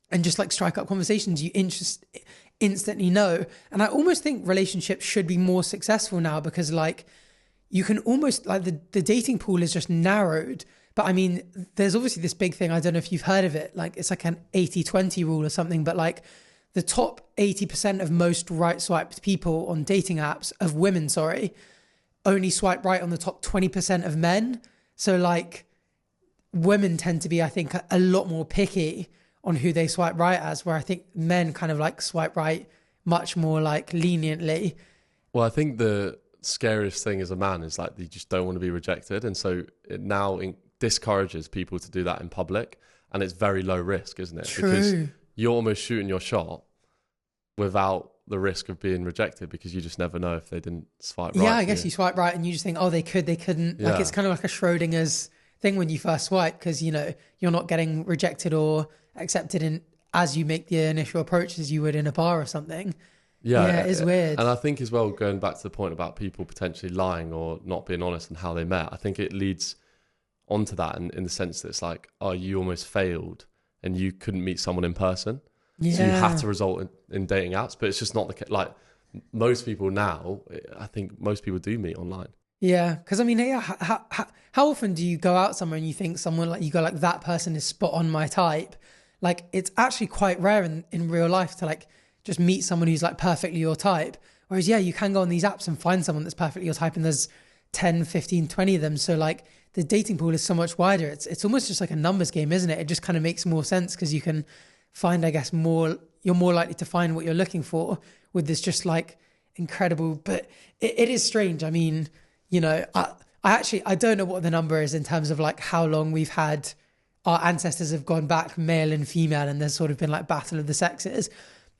and just like strike up conversations you instantly know. And I almost think relationships should be more successful now because like you can almost like the dating pool is just narrowed. But I mean, there's obviously this big thing. I don't know if you've heard of it. Like it's like an 80-20 rule or something, but like the top 80% of most right swiped people on dating apps of women, only swipe right on the top 20% of men. So like women tend to be, I think, a lot more picky on who they swipe right as, where I think men kind of like swipe right much more like leniently.
Well, I think the scariest thing as a man is like you just don't want to be rejected. And so it now discourages people to do that in public. And it's very low risk, isn't it?
True.
Because you're almost shooting your shot without the risk of being rejected because you just never know if they didn't swipe right.
Yeah, I guess you swipe right and you just think, oh, they couldn't.
Yeah.
Like it's kind of like a Schrodinger's thing when you first swipe because, you know, you're not getting rejected or accepted in as you make the initial approach as you would in a bar or something. Yeah, it is weird.
And I think as well, going back to the point about people potentially lying or not being honest and how they met, I think it leads onto that in the sense that it's like, oh, you almost failed and you couldn't meet someone in person. Yeah. So you had to result in dating apps, but it's just not the case. Like most people now, I think most people do meet online.
Yeah, because I mean, how often do you go out somewhere and you think someone like, you go like, that person is spot on my type? Like it's actually quite rare in real life to like just meet someone who's like perfectly your type. Whereas, yeah, you can go on these apps and find someone that's perfectly your type and there's 10, 15, 20 of them. So like the dating pool is so much wider. It's almost just like a numbers game, isn't it? It just kind of makes more sense because you can find, I guess, you're more likely to find what you're looking for with this just like incredible, but it is strange. I mean, you know, I don't know what the number is in terms of like how long we've had our ancestors have gone back male and female and there's sort of been like battle of the sexes.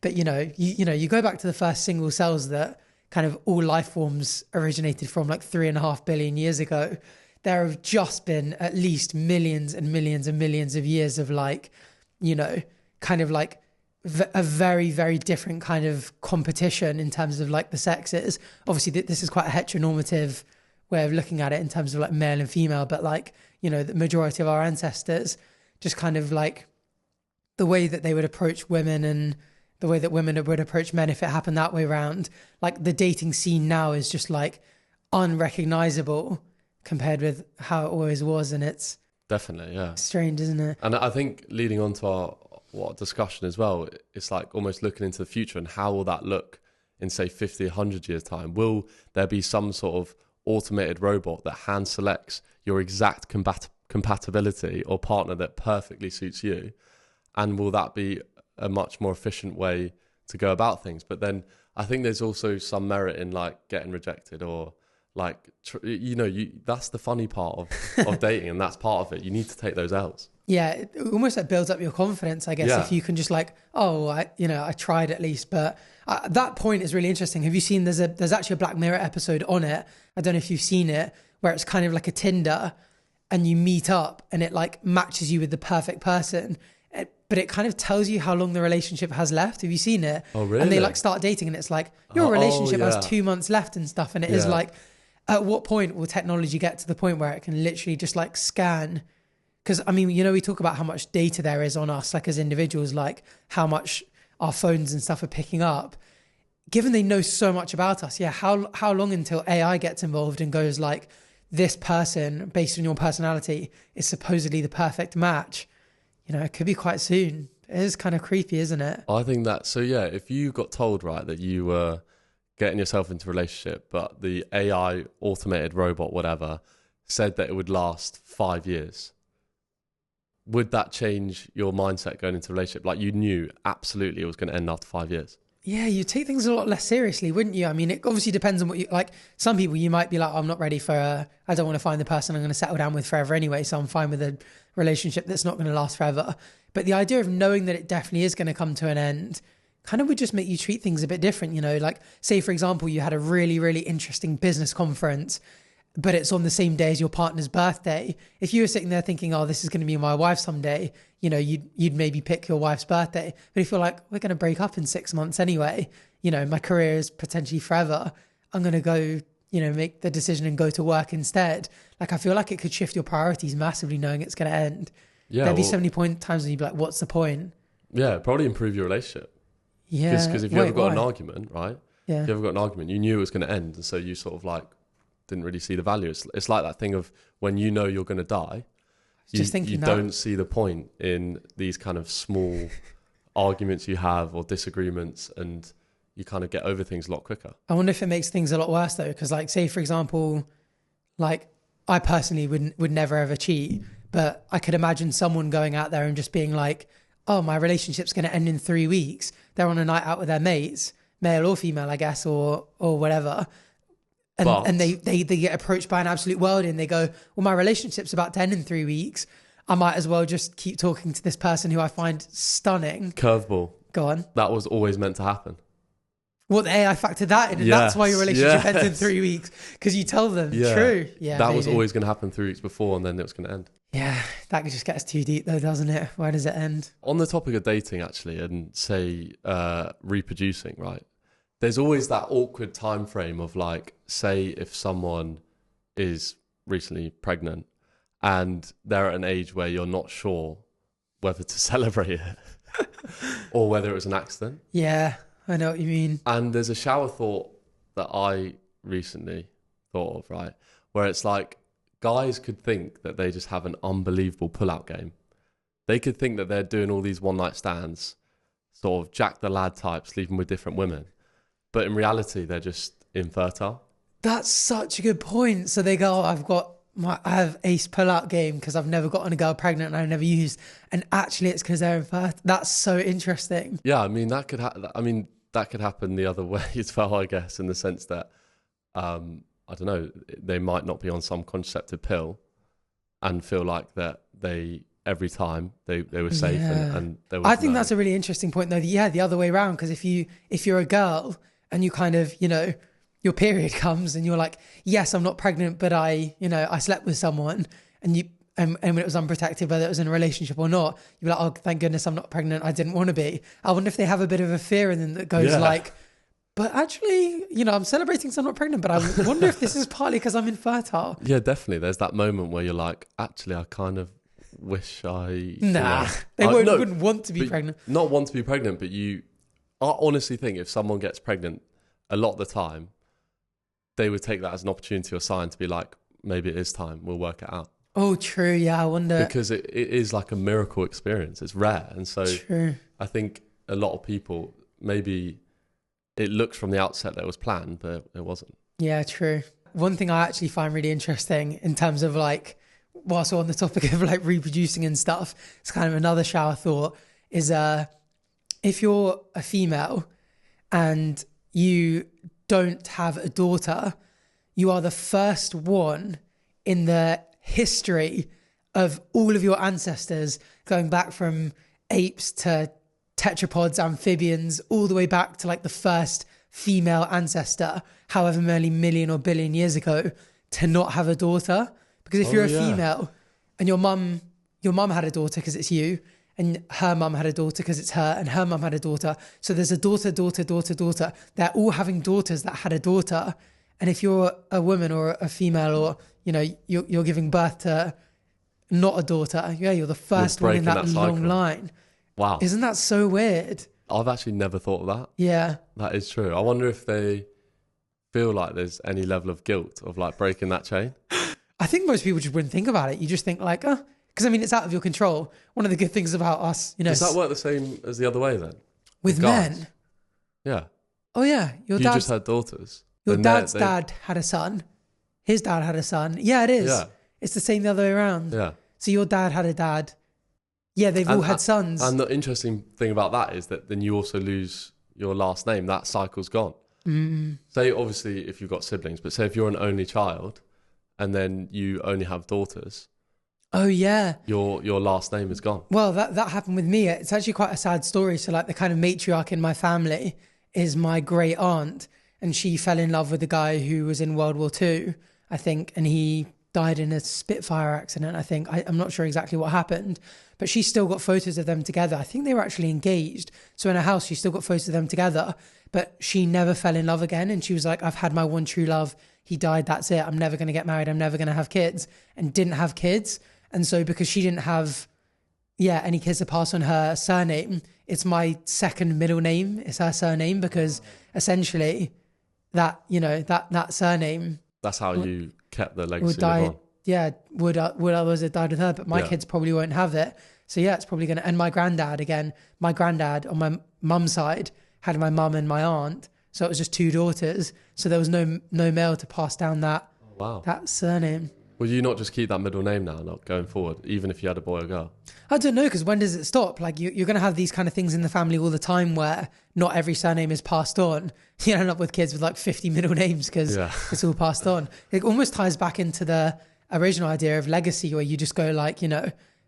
But, you know, you go back to the first single cells that kind of all life forms originated from like 3.5 billion years ago. There have just been at least millions and millions and millions of years of like, you know, kind of like a very, very different kind of competition in terms of like the sexes. Obviously, this is quite a heteronormative way of looking at it in terms of like male and female, but like, you know, the majority of our ancestors just kind of like the way that they would approach women and the way that women would approach men if it happened that way around. Like the dating scene now is just like unrecognizable compared with how it always was. And it's
definitely, yeah,
strange, isn't it?
And I think leading on to our discussion as well, it's like almost looking into the future and how will that look in say 50, 100 years time? Will there be some sort of automated robot that hand selects your exact compatibility or partner that perfectly suits you? And will that be a much more efficient way to go about things? But then I think there's also some merit in like getting rejected or like, that's the funny part of dating, and that's part of it. You need to take those L's.
Yeah, it almost like builds up your confidence, I guess, if you can just like, oh, I tried at least. But that point is really interesting. Have you seen, there's actually a Black Mirror episode on it. I don't know if you've seen it, where it's kind of like a Tinder and you meet up and it like matches you with the perfect person. but it kind of tells you how long the relationship has left. Have you seen it?
Oh, really?
And they like start dating and it's like, your relationship
yeah.
has 2 months left and stuff. And it is like, at what point will technology get to the point where it can literally just like scan? Because I mean, you know, we talk about how much data there is on us, like as individuals, like how much our phones and stuff are picking up. Given they know so much about us, how long until AI gets involved and goes like, this person, based on your personality, is supposedly the perfect match? You know, it could be quite soon. It is kind of creepy, isn't it?
I think that, so yeah, if you got told, right, that you were getting yourself into a relationship, but the AI automated robot, whatever, said that it would last 5 years, would that change your mindset going into a relationship? Like you knew absolutely it was going to end after 5 years.
Yeah, you take things a lot less seriously, wouldn't you? I mean, it obviously depends on what you like. Some people you might be like, I'm not ready for, I don't want to find the person I'm going to settle down with forever anyway. So I'm fine with a relationship that's not going to last forever. But the idea of knowing that it definitely is going to come to an end kind of would just make you treat things a bit different. You know, like say, for example, you had a really, really interesting business conference, but it's on the same day as your partner's birthday. If you were sitting there thinking, oh, this is going to be my wife someday, you know, you'd maybe pick your wife's birthday. But if you're like, we're going to break up in 6 months anyway, you know, my career is potentially forever, I'm going to go, you know, make the decision and go to work instead. Like, I feel like it could shift your priorities massively knowing it's going to end.
Yeah,
There'd be so many times when you'd be like, what's the point?
Yeah, probably improve your relationship.
Yeah.
Because if you ever got an argument, right?
Yeah.
If you ever got an argument, you knew it was going to end. And so you sort of like didn't really see the value. It's like that thing of when you know you're going to die, you don't see the point in these kind of small arguments you have or disagreements, and you kind of get over things a lot quicker.
I wonder if it makes things a lot worse though, because like say for example, like I personally would never ever cheat, but I could imagine someone going out there and just being like, oh, my relationship's going to end in 3 weeks. They're on a night out with their mates, male or female, I guess, or whatever. And they get approached by an absolute worldie and they go, well, my relationship's about to end in 3 weeks. I might as well just keep talking to this person who I find stunning.
Curveball.
Go on.
That was always meant to happen.
Well, the AI factored that in, and that's why your relationship ends in 3 weeks, because you tell them. True. Yeah,
that was always going to happen 3 weeks before, and then it was going to end.
Yeah, that just gets too deep though, doesn't it? Where does it end?
On the topic of dating, actually, and say reproducing, right? There's always that awkward time frame of like, say if someone is recently pregnant and they're at an age where you're not sure whether to celebrate it or whether it was an accident.
Yeah, I know what you mean.
And there's a shower thought that I recently thought of, right? Where it's like, guys could think that they just have an unbelievable pull-out game. They could think that they're doing all these one-night stands, sort of Jack the Lad type, sleeping with different women. But in reality, they're just infertile. That's
such a good point. So they go, I have ace pull-out game because I've never gotten a girl pregnant and I've never used. And actually it's because they're infertile. That's so interesting.
Yeah, I mean, that could happen the other way as well, I guess, in the sense that, I don't know, they might not be on some contraceptive pill and feel like that every time they were safe and there was
that's a really interesting point though. Yeah, the other way around, because if you're a girl and you kind of, you know, your period comes and you're like, yes, I'm not pregnant, but I slept with someone, and when it was unprotected, whether it was in a relationship or not, you're like, oh, thank goodness I'm not pregnant. I didn't want to be. I wonder if they have a bit of a fear in them that goes like, but actually, you know, I'm celebrating so I'm not pregnant, but I wonder if this is partly because I'm infertile.
Yeah, definitely. There's that moment where you're like, actually, I kind of wish I...
They wouldn't want to be pregnant.
Not want to be pregnant, but I honestly think if someone gets pregnant, a lot of the time, they would take that as an opportunity or sign to be like, maybe it is time, we'll work it out.
Oh, true. Yeah, I wonder.
Because it is like a miracle experience. It's rare. And so I think a lot of people, maybe it looks from the outset that it was planned, but it wasn't.
Yeah, true. One thing I actually find really interesting in terms of like, whilst we're on the topic of like reproducing and stuff, it's kind of another shower thought is if you're a female and you don't have a daughter, you are the first one in the history of all of your ancestors, going back from apes to tetrapods, amphibians, all the way back to like the first female ancestor, however many million or billion years ago, to not have a daughter. Because if you're a female and your mum had a daughter because it's you, and her mum had a daughter because it's her, and her mum had a daughter. So there's a daughter, daughter, daughter, daughter. They're all having daughters that had a daughter. And if you're a woman or a female, or, you know, you're giving birth to not a daughter, yeah, you're the first one in that long line.
Wow.
Isn't that so weird?
I've actually never thought of that.
Yeah.
That is true. I wonder if they feel like there's any level of guilt of like breaking that chain.
I think most people just wouldn't think about it. You just think like, oh, because I mean, it's out of your control. One of the good things about us, you know.
Does that work the same as the other way then?
With men?
Yeah.
Oh yeah.
You just had daughters.
Your dad's dad had a son. His dad had a son. Yeah, it is. Yeah. It's the same the other way around.
Yeah.
So your dad had a dad. Yeah, they've all had sons.
And the interesting thing about that is that then you also lose your last name. That cycle's gone.
Mm.
Say, obviously, if you've got siblings, but say if you're an only child and then you only have daughters.
Oh, yeah.
Your last name is gone.
Well, that happened with me. It's actually quite a sad story. So like the kind of matriarch in my family is my great aunt, and she fell in love with a guy who was in World War II, I think, and he died in a Spitfire accident, I think. I'm not sure exactly what happened, but she still got photos of them together. I think they were actually engaged. So in her house, she still got photos of them together, but she never fell in love again. And she was like, I've had my one true love. He died. That's it. I'm never going to get married. I'm never going to have kids, and didn't have kids. And so because she didn't have, any kids to pass on her surname, it's my second middle name. It's her surname, because essentially that, that surname.
That's how you kept the legacy on.
Yeah, would others have died with her, but my kids probably won't have it. So yeah, it's probably going to, and my granddad on my mum's side had my mum and my aunt. So it was just two daughters. So there was no male to pass down that surname.
Will you not just keep that middle name now, not going forward, even if you had a boy or girl?
I don't know, because when does it stop? Like you're going to have these kind of things in the family all the time where not every surname is passed on. You end up with kids with like 50 middle names because it's all passed on. It almost ties back into the original idea of legacy, where you just go like,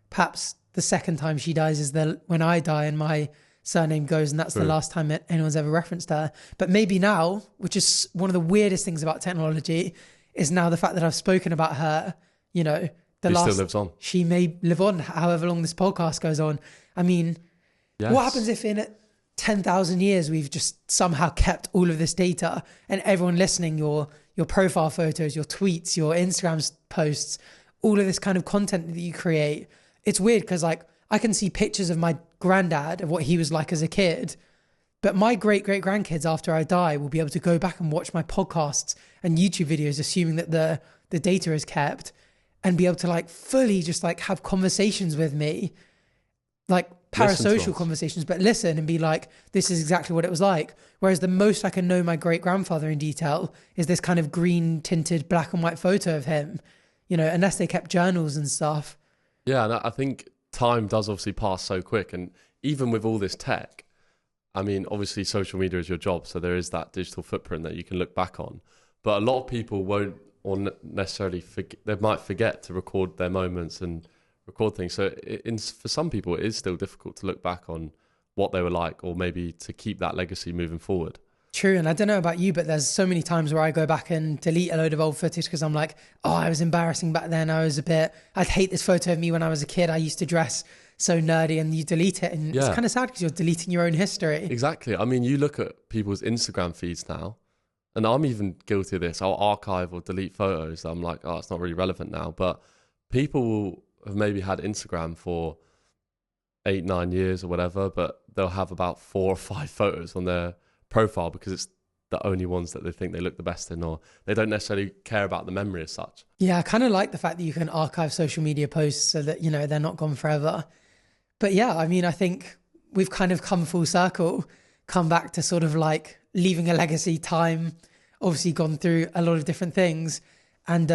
perhaps the second time she dies is when I die and my surname goes, and that's the last time anyone's ever referenced her. But maybe now, which is one of the weirdest things about technology, is now the fact that I've spoken about her, she still
lives on.
She may live on however long this podcast goes on. I mean, what happens if in 10,000 years we've just somehow kept all of this data, and everyone listening, your profile photos, your tweets, your Instagram posts, all of this kind of content that you create? It's weird because like I can see pictures of my granddad, of what he was like as a kid, but my great-great-grandkids after I die will be able to go back and watch my podcasts and YouTube videos, assuming that the data is kept, and be able to like fully just like have conversations with me, like parasocial conversations, but listen and be like, this is exactly what it was like. Whereas the most I can know my great-grandfather in detail is this kind of green tinted black and white photo of him, unless they kept journals and stuff.
Yeah, and I think time does obviously pass so quick. And even with all this tech, I mean, obviously social media is your job, so there is that digital footprint that you can look back on. But a lot of people won't, or necessarily forget, they might forget to record their moments and record things. So for some people, it is still difficult to look back on what they were like, or maybe to keep that legacy moving forward.
True. And I don't know about you, but there's so many times where I go back and delete a load of old footage because I'm like, oh, I was embarrassing back then. I'd hate this photo of me when I was a kid. I used to dress so nerdy, and you delete it. And it's kind of sad because you're deleting your own history.
Exactly. I mean, you look at people's Instagram feeds now, and I'm even guilty of this. I'll archive or delete photos. I'm like, oh, it's not really relevant now. But people have maybe had Instagram for 8-9 years or whatever, but they'll have about 4 or 5 photos on their profile because it's the only ones that they think they look the best in, or they don't necessarily care about the memory as such. Yeah,
I kind of like the fact that you can archive social media posts so that, they're not gone forever. But yeah, I mean, I think we've kind of come full circle, come back to sort of like leaving a legacy. Time, obviously gone through a lot of different things. And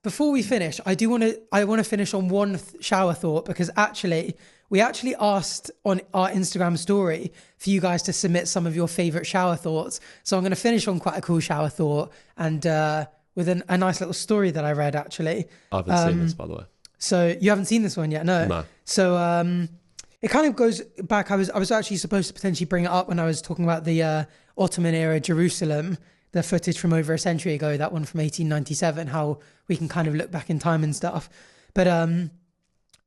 before we finish, I want to finish on one shower thought, because we actually asked on our Instagram story for you guys to submit some of your favorite shower thoughts. So I'm going to finish on quite a cool shower thought, and with a nice little story that I read, actually.
I haven't seen this, by the way.
So you haven't seen this one yet? No. So it kind of goes back. I was actually supposed to potentially bring it up when I was talking about the Ottoman era Jerusalem, the footage from over a century ago, that one from 1897, how we can kind of look back in time and stuff. But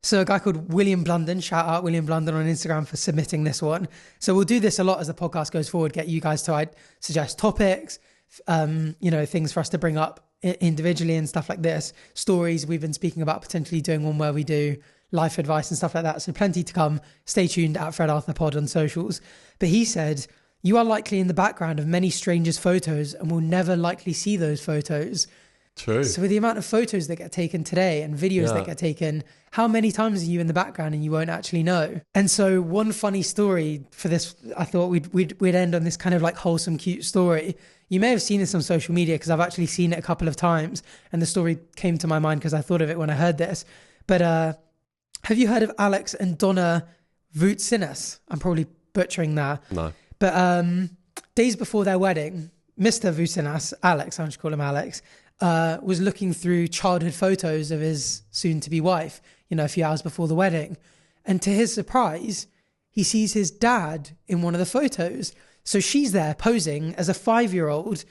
So a guy called William Blunden, shout out William Blunden on Instagram for submitting this one. So we'll do this a lot as the podcast goes forward, get you guys to suggest topics, things for us to bring up individually and stuff like this. Stories, we've been speaking about potentially doing one where we do life advice and stuff like that. So plenty to come. Stay tuned at fredarthurpod on socials. But he said, you are likely in the background of many strangers' photos and will never likely see those photos.
True.
So with the amount of photos that get taken today and videos that get taken, how many times are you in the background and you won't actually know? And so one funny story for this, I thought we'd end on this kind of like wholesome, cute story. You may have seen this on social media because I've actually seen it a couple of times, and the story came to my mind because I thought of it when I heard this. But have you heard of Alex and Donna Vucinas? I'm probably butchering that.
No.
But days before their wedding, Mr. Vucinas, Alex, I'll just call him Alex, was looking through childhood photos of his soon-to-be wife, a few hours before the wedding. And to his surprise, he sees his dad in one of the photos. So she's there posing as a 5-year-old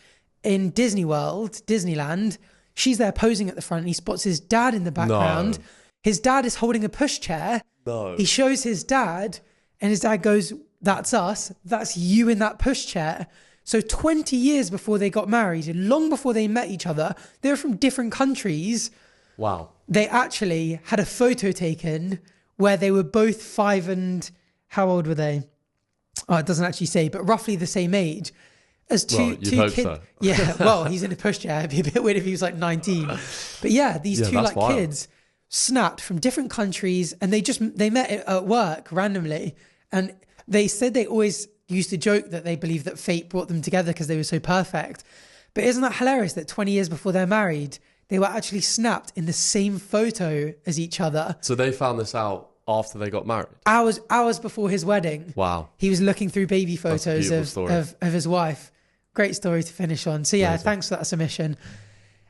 in Disney World, Disneyland. She's there posing at the front, and he spots his dad in the background. No. His dad is holding a pushchair.
No.
He shows his dad, and his dad goes, "That's us. That's you in that pushchair." So 20 years before they got married, long before they met each other, they were from different countries.
Wow.
They actually had a photo taken where they were both 5 and... How old were they? Oh, it doesn't actually say, but roughly the same age as two kids. So. Yeah, well, he's in a pushchair. It'd be a bit weird if he was like 19. But yeah, these two like wild. Kids snapped from different countries, and they met at work randomly. And they said they always used to joke that they believed that fate brought them together because they were so perfect. But isn't that hilarious that 20 years before they're married, they were actually snapped in the same photo as each other?
So they found this out after they got married?
Hours before his wedding.
Wow.
He was looking through baby photos of his wife. Great story to finish on. So yeah, amazing. Thanks for that submission.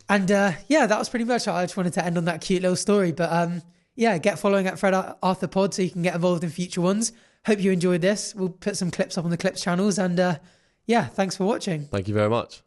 And that was pretty much it. I just wanted to end on that cute little story. But get following at Fred Arthur Pod so you can get involved in future ones. Hope you enjoyed this. We'll put some clips up on the Clips channels. And thanks for watching.
Thank you very much.